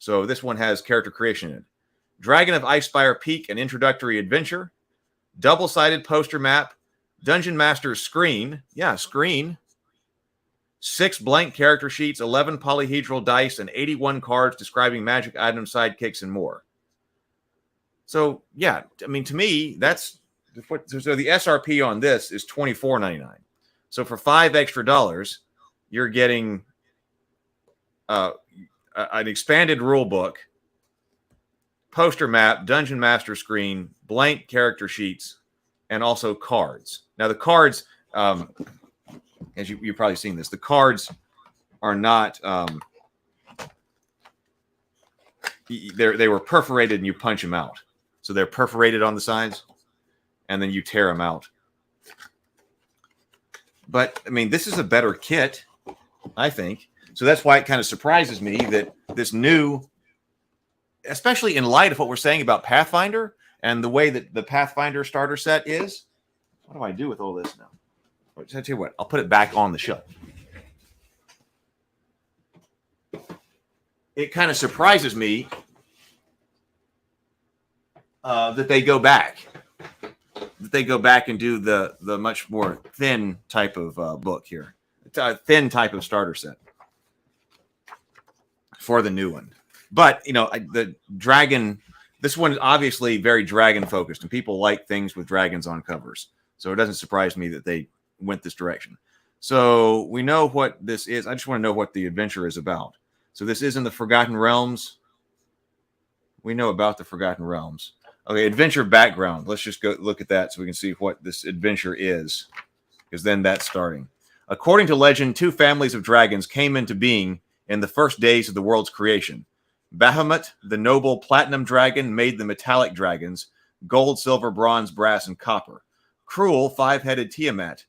So this one has character creation in it. Dragon of Icespire Peak, an introductory adventure. Double-sided poster map. Dungeon Master's screen. Yeah, screen. 6 blank character sheets, 11 polyhedral dice, and 81 cards describing magic items, sidekicks, and more. So, yeah, to me, that's... So the SRP on this is $24.99. So for $5 extra, you're getting... an expanded rule book, poster map, dungeon master screen, blank character sheets, and also cards. Now the cards, as you've probably seen this, the cards are not. They were perforated and you punch them out. So they're perforated on the sides, and then you tear them out. But this is a better kit, I think. So that's why it kind of surprises me that this new, especially in light of what we're saying about Pathfinder and the way that the Pathfinder starter set is. What do I do with all this now? I'll tell you what, I'll put it back on the shelf. It kind of surprises me that they go back. That they go back and do the much more thin type of book here. It's a thin type of starter set for the new one. But, the dragon, this one is obviously very dragon focused, and people like things with dragons on covers. So it doesn't surprise me that they went this direction. So we know what this is. I just want to know what the adventure is about. So this is in the Forgotten Realms. we know about the Forgotten Realms. Okay, adventure background. Let's just go look at that so we can see what this adventure is, because then that's starting. According to legend, 2 families of dragons came into being in the first days of the world's creation. Bahamut, the noble platinum dragon, made the metallic dragons, gold, silver, bronze, brass, and copper. Cruel, five-headed Tiamat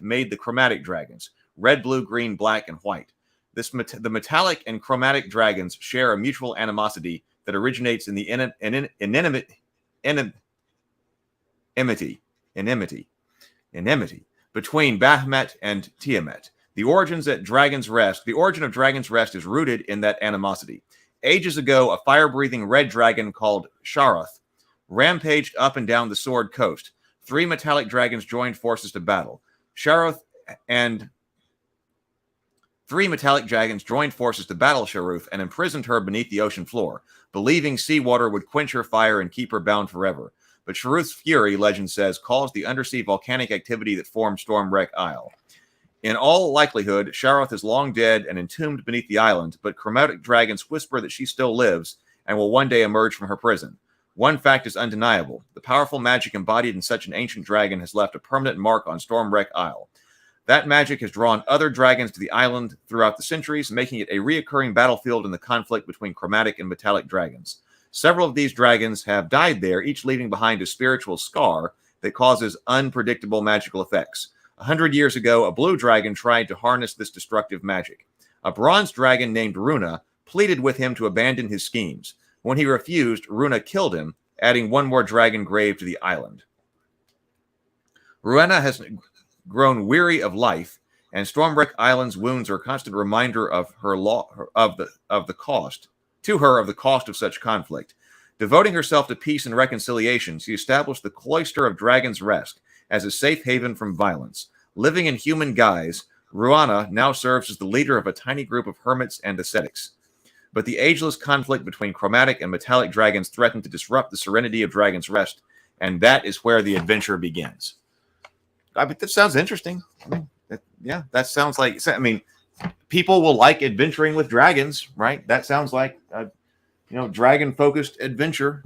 made the chromatic dragons, red, blue, green, black, and white. The metallic and chromatic dragons share a mutual animosity that originates in the enmity between Bahamut and Tiamat. The origin of Dragon's Rest is rooted in that animosity. Ages ago, a fire-breathing red dragon called Sharoth rampaged up and down the Sword Coast. 3 metallic dragons joined forces to battle. Sharoth and imprisoned her beneath the ocean floor, believing seawater would quench her fire and keep her bound forever. But Sharuth's fury, legend says, caused the undersea volcanic activity that formed Stormwreck Isle. In all likelihood, Sharoth is long dead and entombed beneath the island, but chromatic dragons whisper that she still lives and will one day emerge from her prison. One fact is undeniable. The powerful magic embodied in such an ancient dragon has left a permanent mark on Stormwreck Isle. That magic has drawn other dragons to the island throughout the centuries, making it a reoccurring battlefield in the conflict between chromatic and metallic dragons. Several of these dragons have died there, each leaving behind a spiritual scar that causes unpredictable magical effects. 100 years ago, a blue dragon tried to harness this destructive magic. A bronze dragon named Runa pleaded with him to abandon his schemes. When he refused, Runa killed him, adding one more dragon grave to the island. Runa has grown weary of life, and Stormwreck Island's wounds are a constant reminder of the cost of such conflict. Devoting herself to peace and reconciliation, she established the Cloister of Dragon's Rest as a safe haven from violence. Living in human guise, Ruana now serves as the leader of a tiny group of hermits and ascetics. But the ageless conflict between chromatic and metallic dragons threatened to disrupt the serenity of Dragon's Rest, and that is where the adventure begins. I mean, that sounds interesting. That sounds like, people will like adventuring with dragons, right? That sounds like dragon-focused adventure.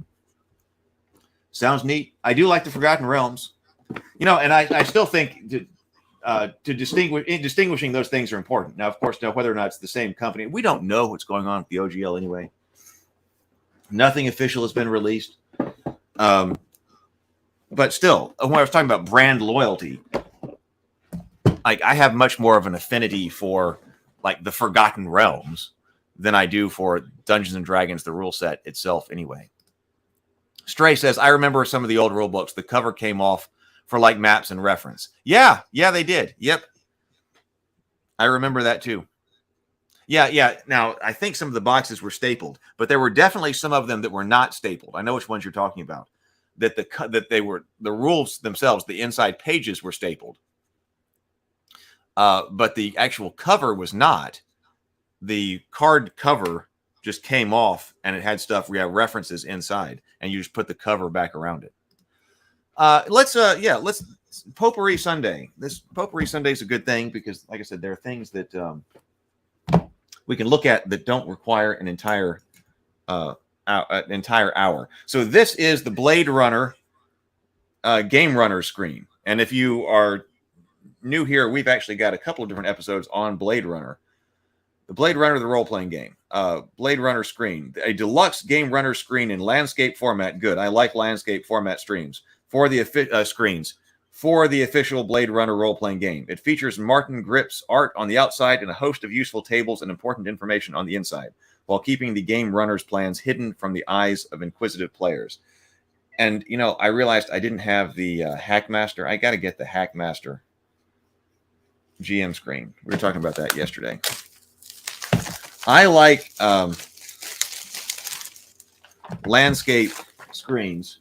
Sounds neat. I do like the Forgotten Realms, and I still think distinguishing those things are important. Now, of course, whether or not it's the same company, we don't know what's going on with the OGL anyway. Nothing official has been released. But still, when I was talking about brand loyalty, I have much more of an affinity for the Forgotten Realms than I do for Dungeons and Dragons, the rule set itself anyway. Stray says, I remember some of the old rule books. The cover came off for maps and reference. Yeah, they did. Yep. I remember that too. Yeah. Now, I think some of the boxes were stapled, but there were definitely some of them that were not stapled. I know which ones you're talking about. The rules themselves, the inside pages were stapled, but the actual cover was not. The card cover just came off, and it had stuff we have references inside, and you just put the cover back around it. Let's Potpourri Sunday. This Potpourri Sunday is a good thing because, like I said, there are things that we can look at that don't require an entire hour. So this is the Blade Runner Game Runner screen. And if you are new here, we've actually got a couple of different episodes on Blade Runner. The Blade Runner, the role-playing game. Blade Runner screen. A deluxe Game Runner screen in landscape format. Good. I like landscape format streams. For the screens. For the official Blade Runner role-playing game. It features Martin Grip's art on the outside and a host of useful tables and important information on the inside, while keeping the game runner's plans hidden from the eyes of inquisitive players. And, I realized I didn't have the Hackmaster. I got to get the Hackmaster GM screen. We were talking about that yesterday. I like landscape screens.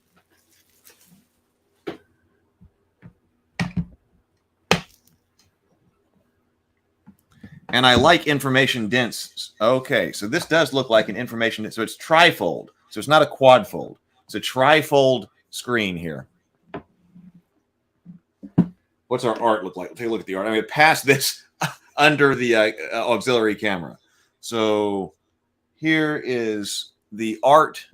And I like information dense. Okay, so this does look like an information. So it's trifold. So it's not a quadfold. It's a trifold screen here. What's our art look like? Take a look at the art. I'm going to pass this under the auxiliary camera. So here is the art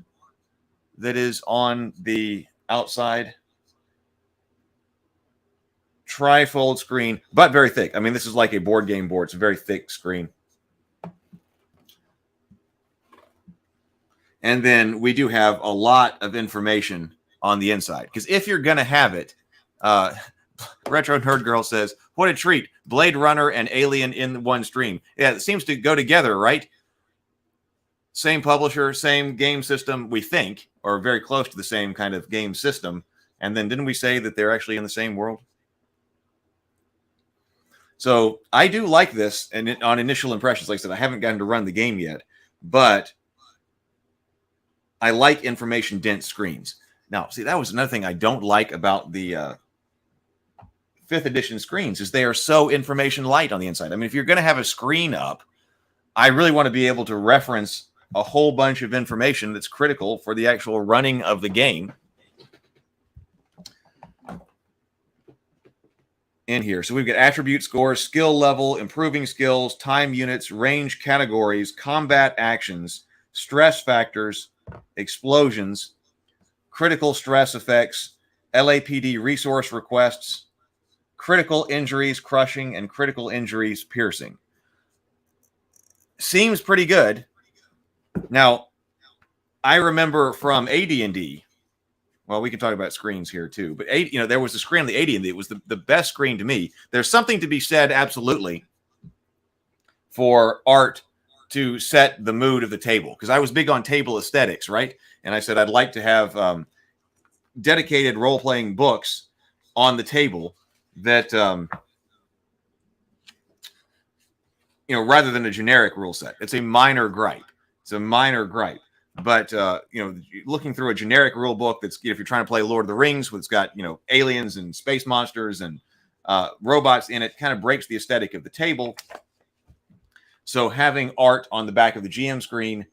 that is on the outside. Trifold screen, but very thick. I mean, this is like a board game board. It's a very thick screen. And then we do have a lot of information on the inside. Because if you're going to have it, Retro Nerd Girl says, what a treat. Blade Runner and Alien in one stream. Yeah, it seems to go together, right? Same publisher, same game system, we think, or very close to the same kind of game system. And then didn't we say that they're actually in the same world? So I do like this, and on initial impressions, like I said, I haven't gotten to run the game yet, but I like information-dense screens. Now, see, that was another thing I don't like about the 5th edition screens is they are so information light on the inside. I mean, if you're going to have a screen up, I really want to be able to reference a whole bunch of information that's critical for the actual running of the game in here. So we've got attribute scores, skill level, improving skills, time units, range categories, combat actions, stress factors, explosions, critical stress effects, LAPD resource requests, critical injuries, crushing, and critical injuries, piercing. Seems pretty good. Now, I remember from AD&D, well, we can talk about screens here too, but there was a screen on the AD&D. It was the best screen to me. There's something to be said, absolutely, for art to set the mood of the table, because I was big on table aesthetics, right? And I said I'd like to have dedicated role-playing books on the table that, rather than a generic rule set. It's a minor gripe. It's a minor gripe. But, looking through a generic rule book that's, if you're trying to play Lord of the Rings, it's got, aliens and space monsters and robots in it, kind of breaks the aesthetic of the table. So having art on the back of the GM screen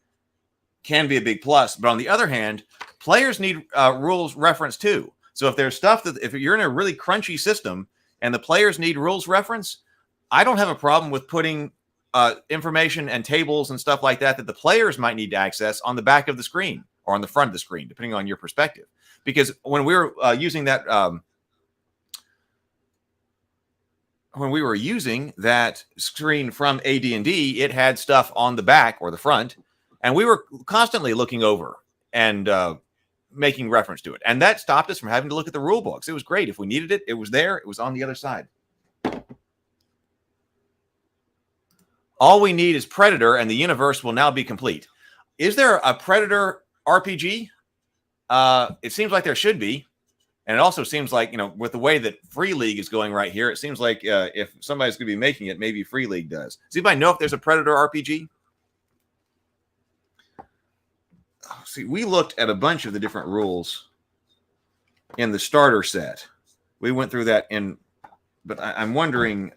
can be a big plus. But on the other hand, players need rules reference too. So if there's stuff that, if you're in a really crunchy system and the players need rules reference, I don't have a problem with putting information and tables and stuff like that the players might need to access on the back of the screen or on the front of the screen, depending on your perspective. Because when we were using that, screen from AD&D, it had stuff on the back or the front, and we were constantly looking over and making reference to it. And that stopped us from having to look at the rule books. It was great. If we needed it, it was there. It was on the other side. All we need is Predator, and the universe will now be complete. Is there a Predator RPG? It seems like there should be. And it also seems like, with the way that Free League is going right here, it seems like if somebody's going to be making it, maybe Free League does. Does anybody know if there's a Predator RPG? See, we looked at a bunch of the different rules in the starter set. We went through that but I'm wondering...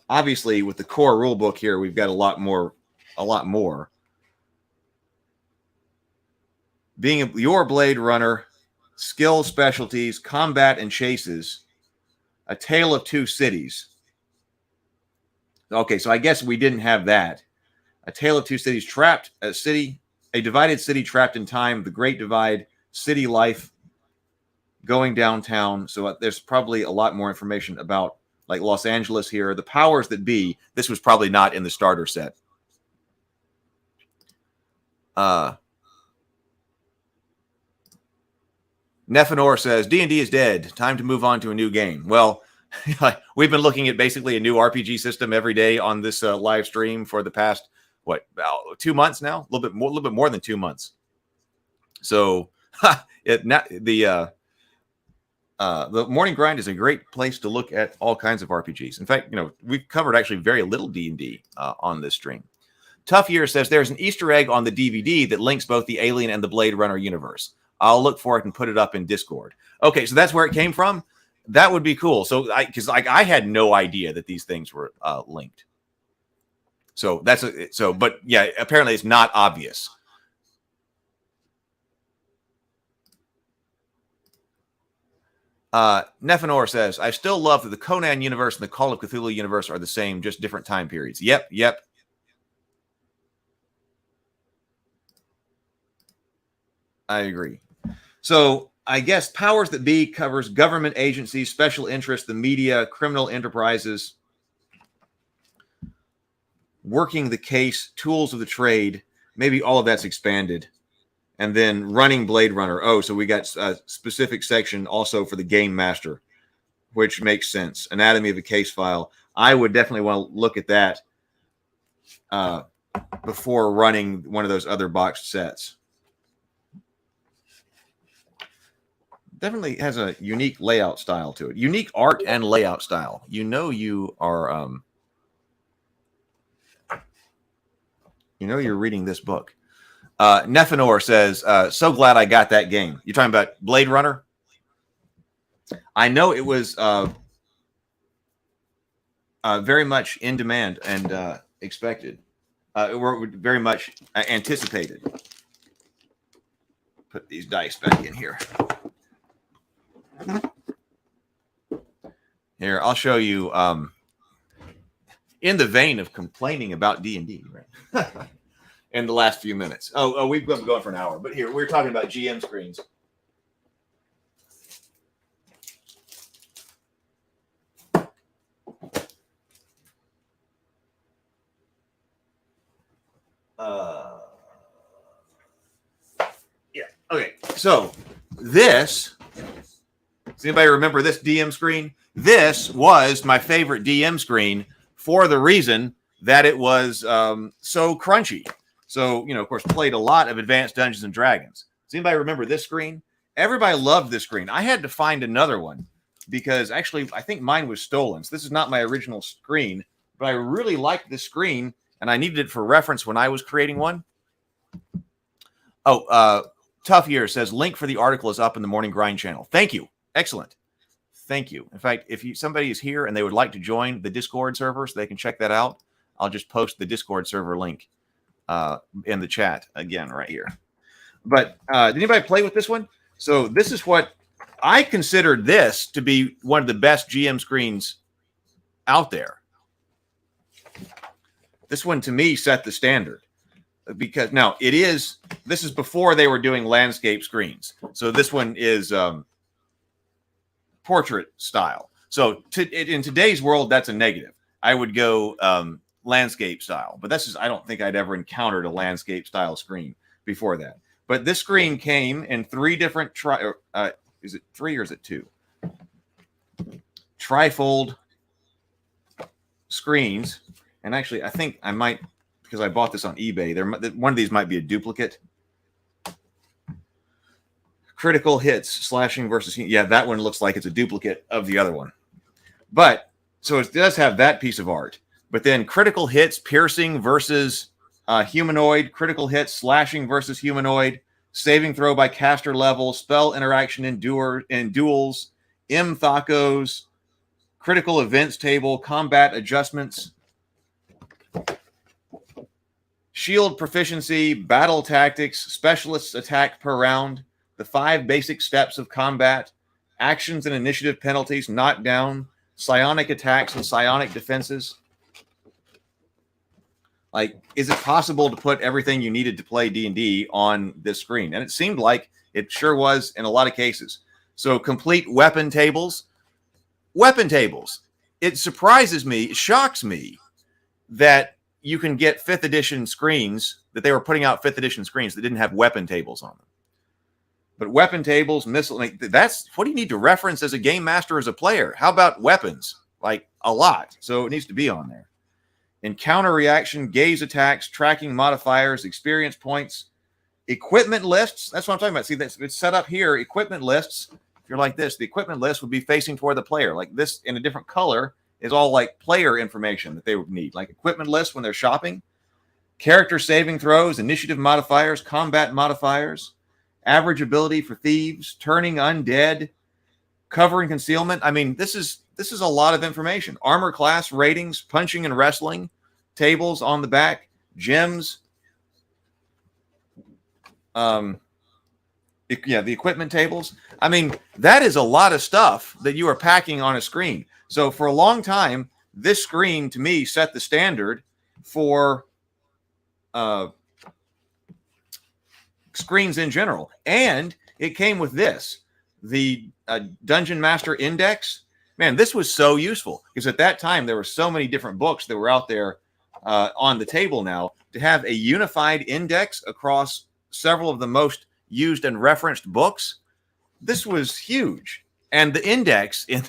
obviously, with the core rule book here, we've got a lot more. Being your Blade Runner, skill specialties, combat and chases, a tale of two cities. Okay, so I guess we didn't have that. A tale of two cities, a divided city trapped in time, the Great Divide, city life, going downtown. So there's probably a lot more information about, like, Los Angeles here. The powers that be, this was probably not in the starter set. Nephenor says, D&D is dead. Time to move on to a new game. Well, we've been looking at basically a new RPG system every day on this live stream for the past, about 2 months now? A little bit more than 2 months. So the Morning Grind is a great place to look at all kinds of RPGs. In fact, we've covered actually very little D&D on this stream. Tough Year says there's an Easter egg on the DVD that links both the Alien and the Blade Runner universe. I'll look for it and put it up in Discord. Okay, so that's where it came from. That would be cool. So, I had no idea that these things were linked. So but yeah, apparently it's not obvious. Nephenor says, I still love that the Conan universe and the Call of Cthulhu universe are the same, just different time periods. Yep. I agree. So I guess powers that be covers government agencies, special interests, the media, criminal enterprises, working the case, tools of the trade. Maybe all of that's expanded. And then running Blade Runner. Oh, so we got a specific section also for the game master, which makes sense. Anatomy of a case file. I would definitely want to look at that before running one of those other boxed sets. Definitely has a unique layout style to it. Unique art and layout style. You know you are you're reading this book. Nephenor says, so glad I got that game. You're talking about Blade Runner? I know it was very much in demand and expected. We're very much anticipated. Put these dice back in here. Here, I'll show you in the vein of complaining about D&D, right? In the last few minutes. Oh, we've been going for an hour. But here, we're talking about GM screens. Yeah. Okay. So this. Does anybody remember this DM screen? This was my favorite DM screen for the reason that it was so crunchy. So, of course, played a lot of Advanced Dungeons and Dragons. Does anybody remember this screen? Everybody loved this screen. I had to find another one because actually I think mine was stolen. So this is not my original screen, but I really liked this screen and I needed it for reference when I was creating one. Oh, Tough Year says link for the article is up in the Morning Grind channel. Thank you. Excellent. Thank you. In fact, if somebody is here and they would like to join the Discord server so they can check that out, I'll just post the Discord server link in the chat again right here. But did anybody play with this one? So this is what I considered this to be one of the best GM screens out there. This one to me set the standard because now this is before they were doing landscape screens. So this one is portrait style. So in today's world, that's a negative. I would go landscape style, but I don't think I'd ever encountered a landscape style screen before that. But this screen came in 3 different is it 3 or is it 2? Trifold screens. And actually, I think I might, because I bought this on eBay, one of these might be a duplicate. Critical hits, slashing versus... Yeah, that one looks like it's a duplicate of the other one. But, so it does have that piece of art. But then critical hits, piercing versus humanoid, critical hits, slashing versus humanoid, saving throw by caster level, spell interaction in duels, M-Thakos, critical events table, combat adjustments, shield proficiency, battle tactics, specialist attack per round, the 5 basic steps of combat, actions and initiative penalties, knockdown, psionic attacks and psionic defenses. Like, is it possible to put everything you needed to play D&D on this screen? And it seemed like it sure was in a lot of cases. So complete weapon tables. Weapon tables. It surprises me, it shocks me that you can get 5th edition screens, that they were putting out 5th edition screens that didn't have weapon tables on them. But weapon tables, that's what do you need to reference as a game master, as a player? How about weapons? Like a lot. So it needs to be on there. Encounter reaction, gaze attacks, tracking modifiers, experience points, equipment lists. That's what I'm talking about. See, it's set up here. Equipment lists. If you're like this, the equipment list would be facing toward the player. Like this in a different color is all like player information that they would need. Like equipment lists when they're shopping. Character saving throws, initiative modifiers, combat modifiers, average ability for thieves, turning undead, cover and concealment. I mean, this is a lot of information. Armor class ratings, punching and wrestling, tables on the back, gems. The equipment tables. I mean, that is a lot of stuff that you are packing on a screen. So for a long time, this screen to me set the standard for screens in general. And it came with this, the Dungeon Master Index. Man, this was so useful because at that time there were so many different books that were out there on the table now. To have a unified index across several of the most used and referenced books, this was huge. And the index in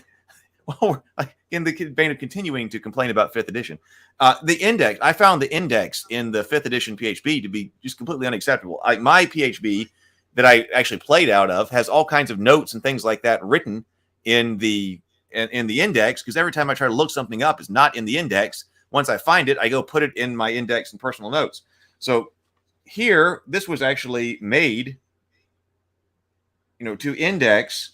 the vein of continuing to complain about 5th edition, I found the index in the 5th edition PHB to be just completely unacceptable. My PHB that I actually played out of has all kinds of notes and things like that written in the index, because every time I try to look something up, it's not in the index. Once I find it, I go put it in my index and personal notes. So here, this was actually made, to index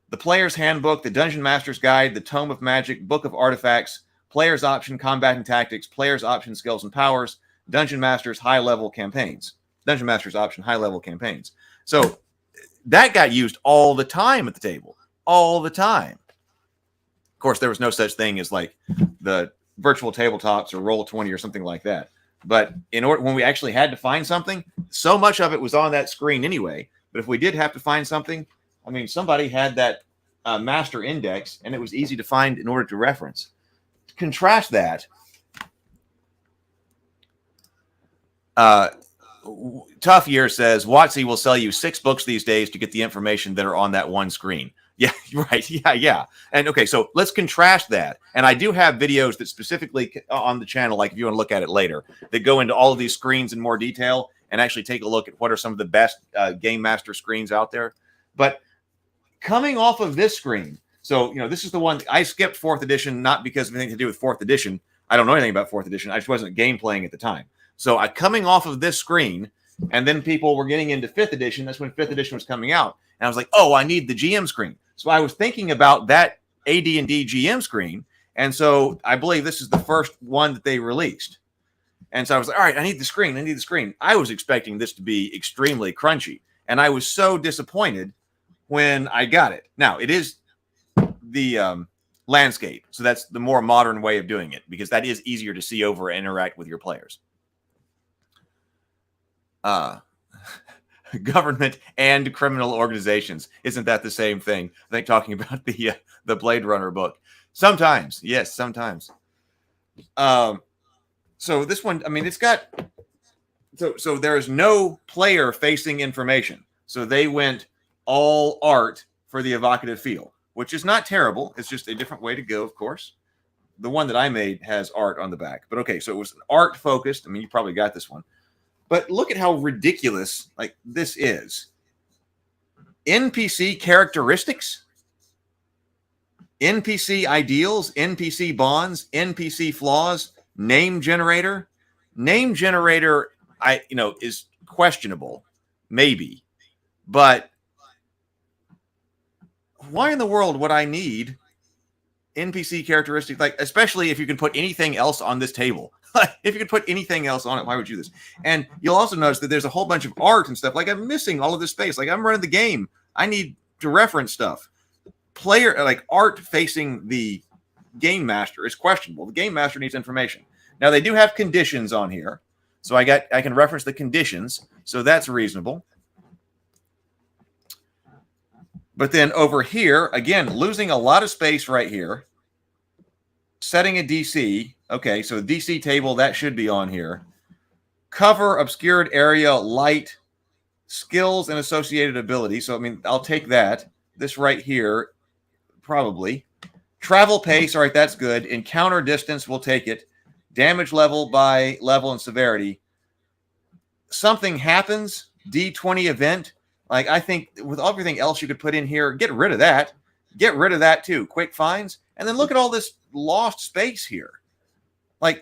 the Player's Handbook, the Dungeon Master's Guide, the Tome of Magic, Book of Artifacts, Player's Option, Combat and Tactics, Player's Option, Skills and Powers, Dungeon Master's High-Level Campaigns, Dungeon Master's Option, High-Level Campaigns. So that got used all the time at the table, all the time. Of course, there was no such thing as like the virtual tabletops or Roll20 or something like that. But when we actually had to find something, so much of it was on that screen anyway. But if we did have to find something, I mean, somebody had that master index, and it was easy to find in order to reference. Contrast that. Tough Year says, WotC will sell you 6 books these days to get the information that are on that one screen. Yeah, right. Yeah. And okay, so let's contrast that. And I do have videos that specifically on the channel, like if you want to look at it later, that go into all of these screens in more detail and actually take a look at what are some of the best Game Master screens out there. But coming off of this screen, so, this is the one I skipped 4th edition, not because of anything to do with 4th edition. I don't know anything about 4th edition. I just wasn't game playing at the time. So coming off of this screen, and then people were getting into 5th edition. That's when 5th edition was coming out. And I was like, oh, I need the GM screen. So I was thinking about that AD&D GM screen. And so I believe this is the first one that they released. And so I was like, all right, I need the screen. I was expecting this to be extremely crunchy. And I was so disappointed when I got it. Now, it is the landscape. So that's the more modern way of doing it, because that is easier to see over and interact with your players. Government and criminal organizations. Isn't that the same thing? I think talking about the Blade Runner book. Sometimes. Yes, sometimes. So this one, I mean, it's got... So there is no player-facing information. So they went all art for the evocative feel, which is not terrible. It's just a different way to go, of course. The one that I made has art on the back. But okay, so it was art-focused. I mean, you probably got this one. But look at how ridiculous this is. NPC characteristics, NPC ideals, NPC bonds, NPC flaws, name generator. Name generator, is questionable, maybe. But why in the world would I need NPC characteristics? Especially if you can put anything else on this table. If you could put anything else on it, why would you do this? And you'll also notice that there's a whole bunch of art and stuff. I'm missing all of this space. I'm running the game. I need to reference stuff. Art facing the game master is questionable. The game master needs information. Now they do have conditions on here, so I can reference the conditions, so that's reasonable. But then over here, again, losing a lot of space right here. Setting a DC. Okay, so the DC table, that should be on here. Cover, obscured area, light, skills, and associated abilities. So, I mean, I'll take that. This right here, probably. Travel pace, all right, that's good. Encounter distance, we'll take it. Damage level by level and severity. Something happens, D20 event. I think with everything else you could put in here, get rid of that. Get rid of that too. Quick finds. And then look at all this lost space here.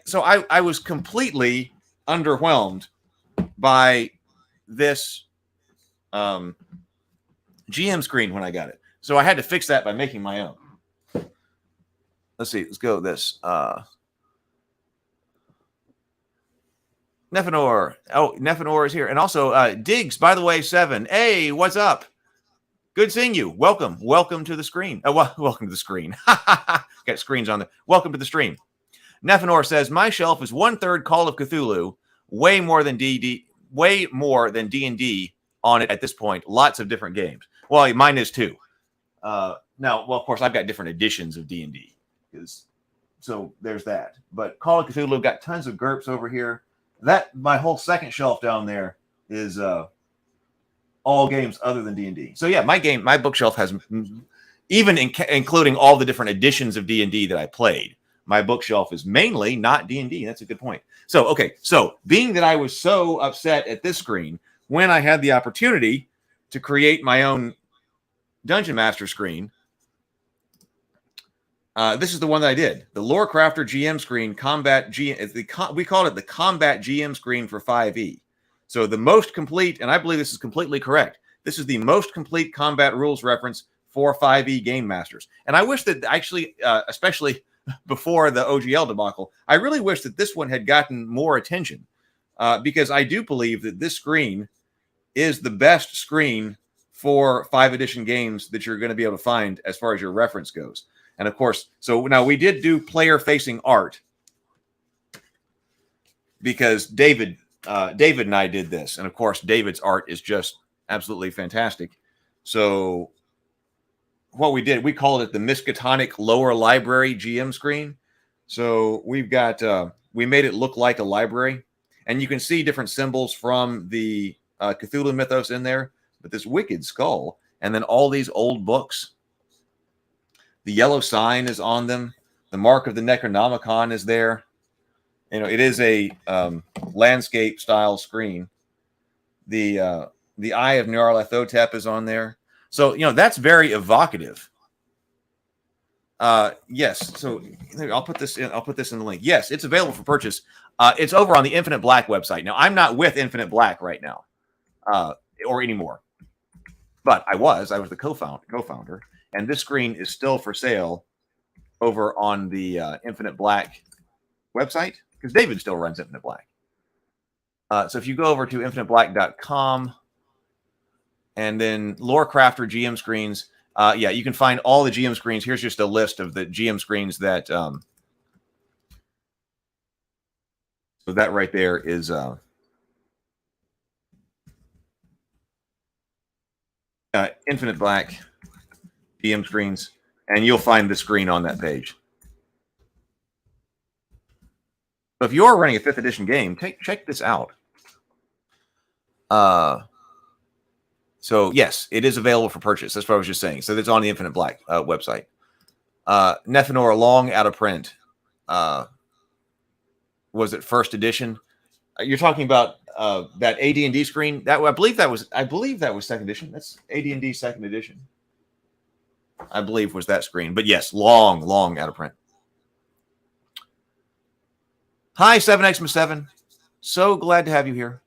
So I was completely underwhelmed by this GM screen when I got it. So I had to fix that by making my own. Let's see. Let's go with this. Nephenor. Oh, Nephenor is here. And also Diggs, by the way, 7. Hey, what's up? Good seeing you. Welcome. Welcome to the screen. Welcome to the screen. Got screens on there. Welcome to the stream. Nephenor says, my shelf is 1/3 Call of Cthulhu, way more than D&D, on it at this point. Lots of different games. Well, mine is too. Now, well, of course, I've got different editions of D&D. So there's that. But Call of Cthulhu, got tons of GURPS over here. That my whole second shelf down there is all games other than D&D. So yeah, my bookshelf has, even including all the different editions of D&D that I played, my bookshelf is mainly not D&D. That's a good point. So, okay. So being that I was so upset at this screen, when I had the opportunity to create my own Dungeon Master screen, this is the one that I did. The Lore Crafter GM screen, Combat GM. We called it the Combat GM screen for 5e. So the most complete, and I believe this is completely correct, this is the most complete combat rules reference for 5e Game Masters. And I wish that actually, especially before the OGL debacle, I really wish that this one had gotten more attention, because I do believe that this screen is the best screen for 5th edition games that you're going to be able to find as far as your reference goes. And of course, so now we did do player-facing art because David and I did this. And of course, David's art is just absolutely fantastic. So what we did, we called it the Miskatonic Lower Library GM screen. So we've got, we made it look like a library. And you can see different symbols from the Cthulhu mythos in there. But this wicked skull, and then all these old books. The yellow sign is on them. The mark of the Necronomicon is there. You know, it is a landscape style screen. The Eye of Nyarlathotep is on there. So, you know, that's very evocative. Yes. So I'll put this in. I'll put this in the link. Yes, it's available for purchase. It's over on the Infinite Black website. Now, I'm not with Infinite Black right now, or anymore. But I was the co-founder, and this screen is still for sale over on the Infinite Black website, because David still runs Infinite Black. So if you go over to infiniteblack.com and then Lore Crafter GM screens, yeah, you can find all the GM screens. Here's just a list of the GM screens that, so that right there is, Infinite Black GM screens, and you'll find the screen on that page. So if you're running a 5th edition game, check this out. So yes, it is available for purchase. That's what I was just saying. So it's on the Infinite Black website. Nephenor long out of print. Was it 1st edition? You're talking about that AD&D screen. That I believe that was 2nd edition. That's AD&D 2nd edition. I believe was that screen. But yes, long out of print. Hi, 7x7. So glad to have you here.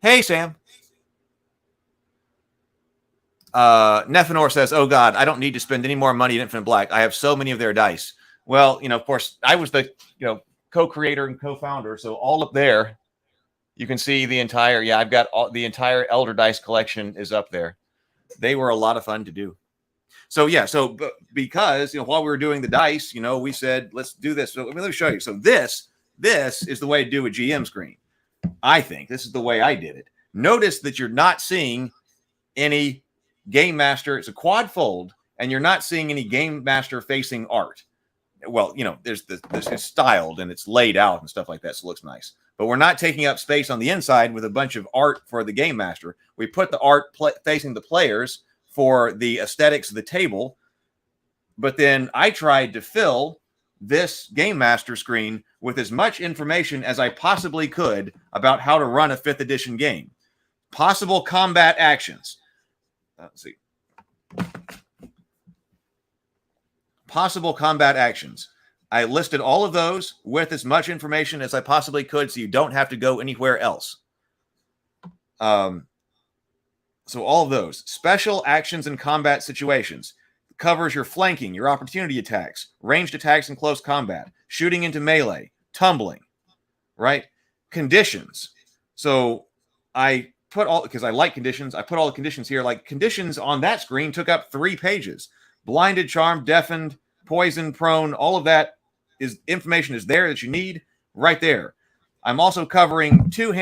Hey, Sam. Nephenor says, "Oh God, I don't need to spend any more money at Infinite Black. I have so many of their dice." Well, you know, of course, I was the co-creator and co-founder, so all up there, you can see the entire. Yeah, I've got the entire Elder Dice collection is up there. They were a lot of fun to do. So yeah, so because while we were doing the dice, we said let's do this. So let me show you. So this is the way to do a GM screen. I think this is the way I did it. Notice that you're not seeing any Game Master. It's a quad fold, and you're not seeing any Game Master facing art. Well, there's this. It's styled and it's laid out and stuff like that, so it looks nice. But we're not taking up space on the inside with a bunch of art for the Game Master. We put the art facing the players for the aesthetics of the table. But then I tried to fill this Game Master screen with as much information as I possibly could about how to run a 5th edition game. Possible combat actions. Let's see. Possible combat actions. I listed all of those with as much information as I possibly could so you don't have to go anywhere else. So all of those. Special actions and combat situations. Covers your flanking, your opportunity attacks, ranged attacks in close combat, shooting into melee, tumbling, right? Conditions. So I put all, because I like conditions, I put all the conditions here. Like conditions on that screen took up 3 pages. Blinded, charmed, deafened, poisoned, prone, all of that is information is there that you need right there. I'm also covering two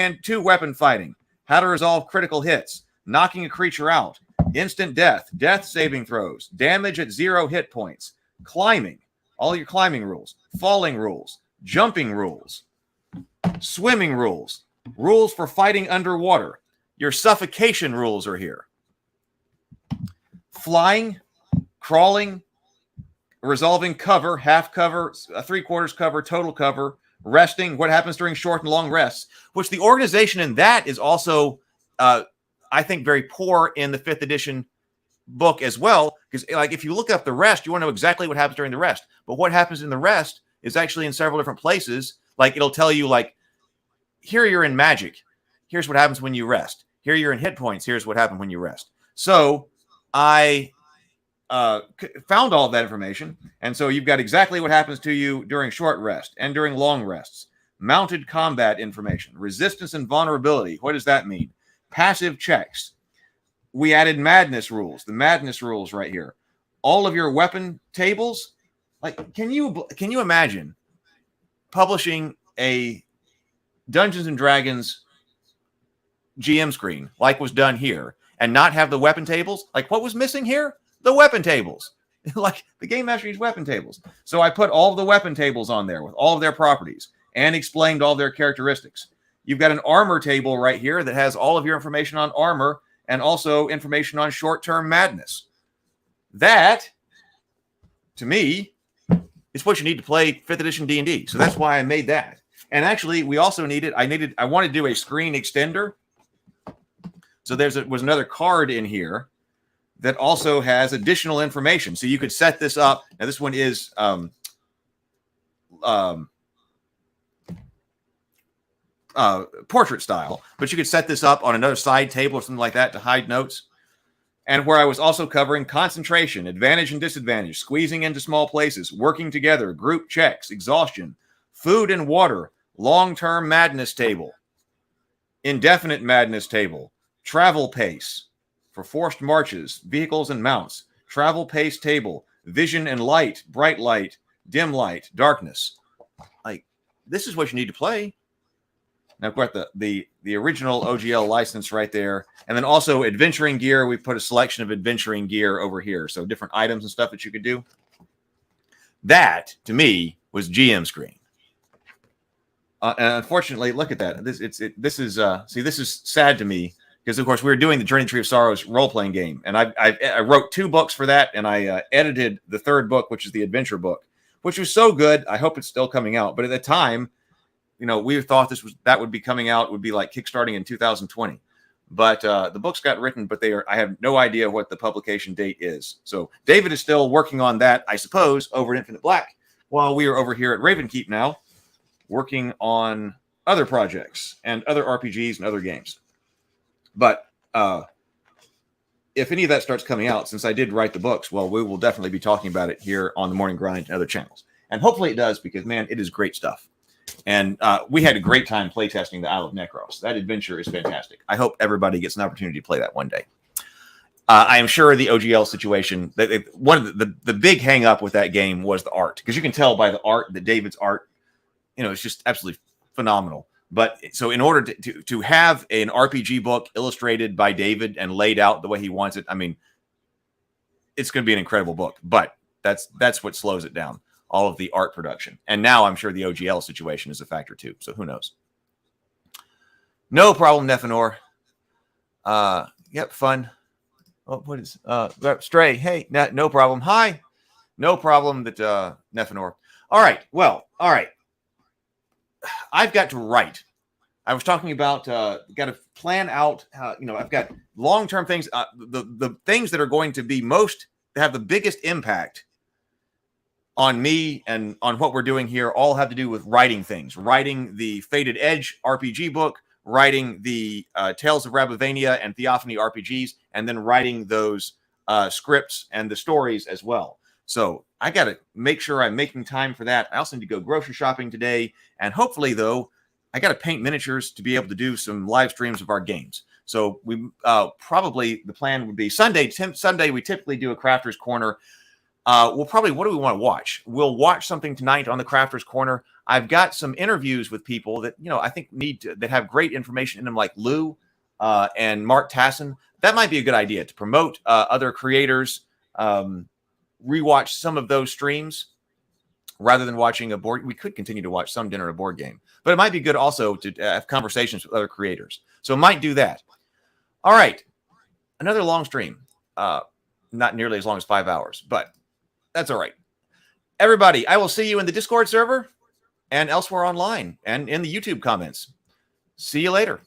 weapon fighting, how to resolve critical hits, knocking a creature out, instant death, death saving throws, damage at 0 hit points, climbing, all your climbing rules, falling rules, jumping rules, swimming rules, rules for fighting underwater. Your suffocation rules are here. Flying, crawling, resolving cover, half cover, 3/4 cover, total cover, resting, what happens during short and long rests, which the organization in that is also, I think, very poor in the 5th edition book as well. Because, like, if you look up the rest, you want to know exactly what happens during the rest. But what happens in the rest is actually in several different places. Like, it'll tell you, like, here you're in magic. Here's what happens when you rest. Here you're in hit points. Here's what happened when you rest. So I found all of that information. And so you've got exactly what happens to you during short rest and during long rests. Mounted combat information, resistance and vulnerability. What does that mean? Passive checks. We added madness rules. The madness rules right here. All of your weapon tables. Like, can you imagine publishing a Dungeons and Dragons GM screen like was done here and not have the weapon tables? Like, what was missing here? The weapon tables. Like, the Game Master needs weapon tables. So I put all of the weapon tables on there with all of their properties and explained all their characteristics. You've got an armor table right here that has all of your information on armor and also information on short-term madness. That, to me, is what you need to play 5th edition D&D. So that's why I made that. And actually, we also I wanted to do a screen extender. So was another card in here that also has additional information. So you could set this up. Now, this one is portrait style, but you could set this up on another side table or something like that to hide notes. And where I was also covering concentration, advantage and disadvantage, squeezing into small places, working together, group checks, exhaustion, food and water, long-term madness table, indefinite madness table, travel pace for forced marches, vehicles and mounts, travel pace table, vision and light, bright light, dim light, darkness. Like, this is what you need to play. Now, I've got the original OGL license right there. And then also adventuring gear. We put a selection of adventuring gear over here. So different items and stuff that you could do. That, to me, was GM screen. And unfortunately, look at that. This is sad to me because, of course, we were doing the Journey Tree of Sorrows role-playing game. And I wrote 2 books for that. And I edited the 3rd book, which is the adventure book, which was so good. I hope it's still coming out. But at the time, you know, we thought that would be coming out, would be like kickstarting in 2020. But the books got written, but I have no idea what the publication date is. So David is still working on that, I suppose, over at Infinite Black, while we are over here at Ravenkeep now, working on other projects and other RPGs and other games. But if any of that starts coming out, since I did write the books, well, we will definitely be talking about it here on the Morning Grind and other channels. And hopefully it does, because, man, it is great stuff. And we had a great time playtesting the Isle of Necros. That adventure is fantastic. I hope everybody gets an opportunity to play that one day. I am sure the OGL situation, one of the big hang up with that game was the art, because you can tell by the art that David's art, you know, it's just absolutely phenomenal. But so in order to have an RPG book illustrated by David and laid out the way he wants it, I mean, it's going to be an incredible book. But that's what slows it down. All of the art production. And now I'm sure the OGL situation is a factor too. So who knows? No problem, Nephenor. Yep, fun. Oh, what is Stray? Hey, no problem. Hi. No problem that Nephenor. All right. Well, all right. I've got to write. I was talking about got to plan out I've got long-term things, the things that are going to be have the biggest impact on me and on what we're doing here all have to do with writing things. Writing the Fated Edge RPG book, writing the Tales of Rabavania and Theophany RPGs, and then writing those scripts and the stories as well. So I got to make sure I'm making time for that. I also need to go grocery shopping today. And hopefully, though, I got to paint miniatures to be able to do some live streams of our games. So we probably, the plan would be Sunday. Sunday, we typically do a Crafter's Corner. We'll probably, what do we want to watch? We'll watch something tonight on the Crafter's Corner. I've got some interviews with people that, I think that have great information in them, like Lou and Mark Tassin. That might be a good idea to promote other creators. Rewatch some of those streams rather than watching a board. We could continue to watch some dinner a board game, but it might be good also to have conversations with other creators. So might do that. All right. Another long stream. Not nearly as long as 5 hours, but that's all right. Everybody, I will see you in the Discord server and elsewhere online and in the YouTube comments. See you later.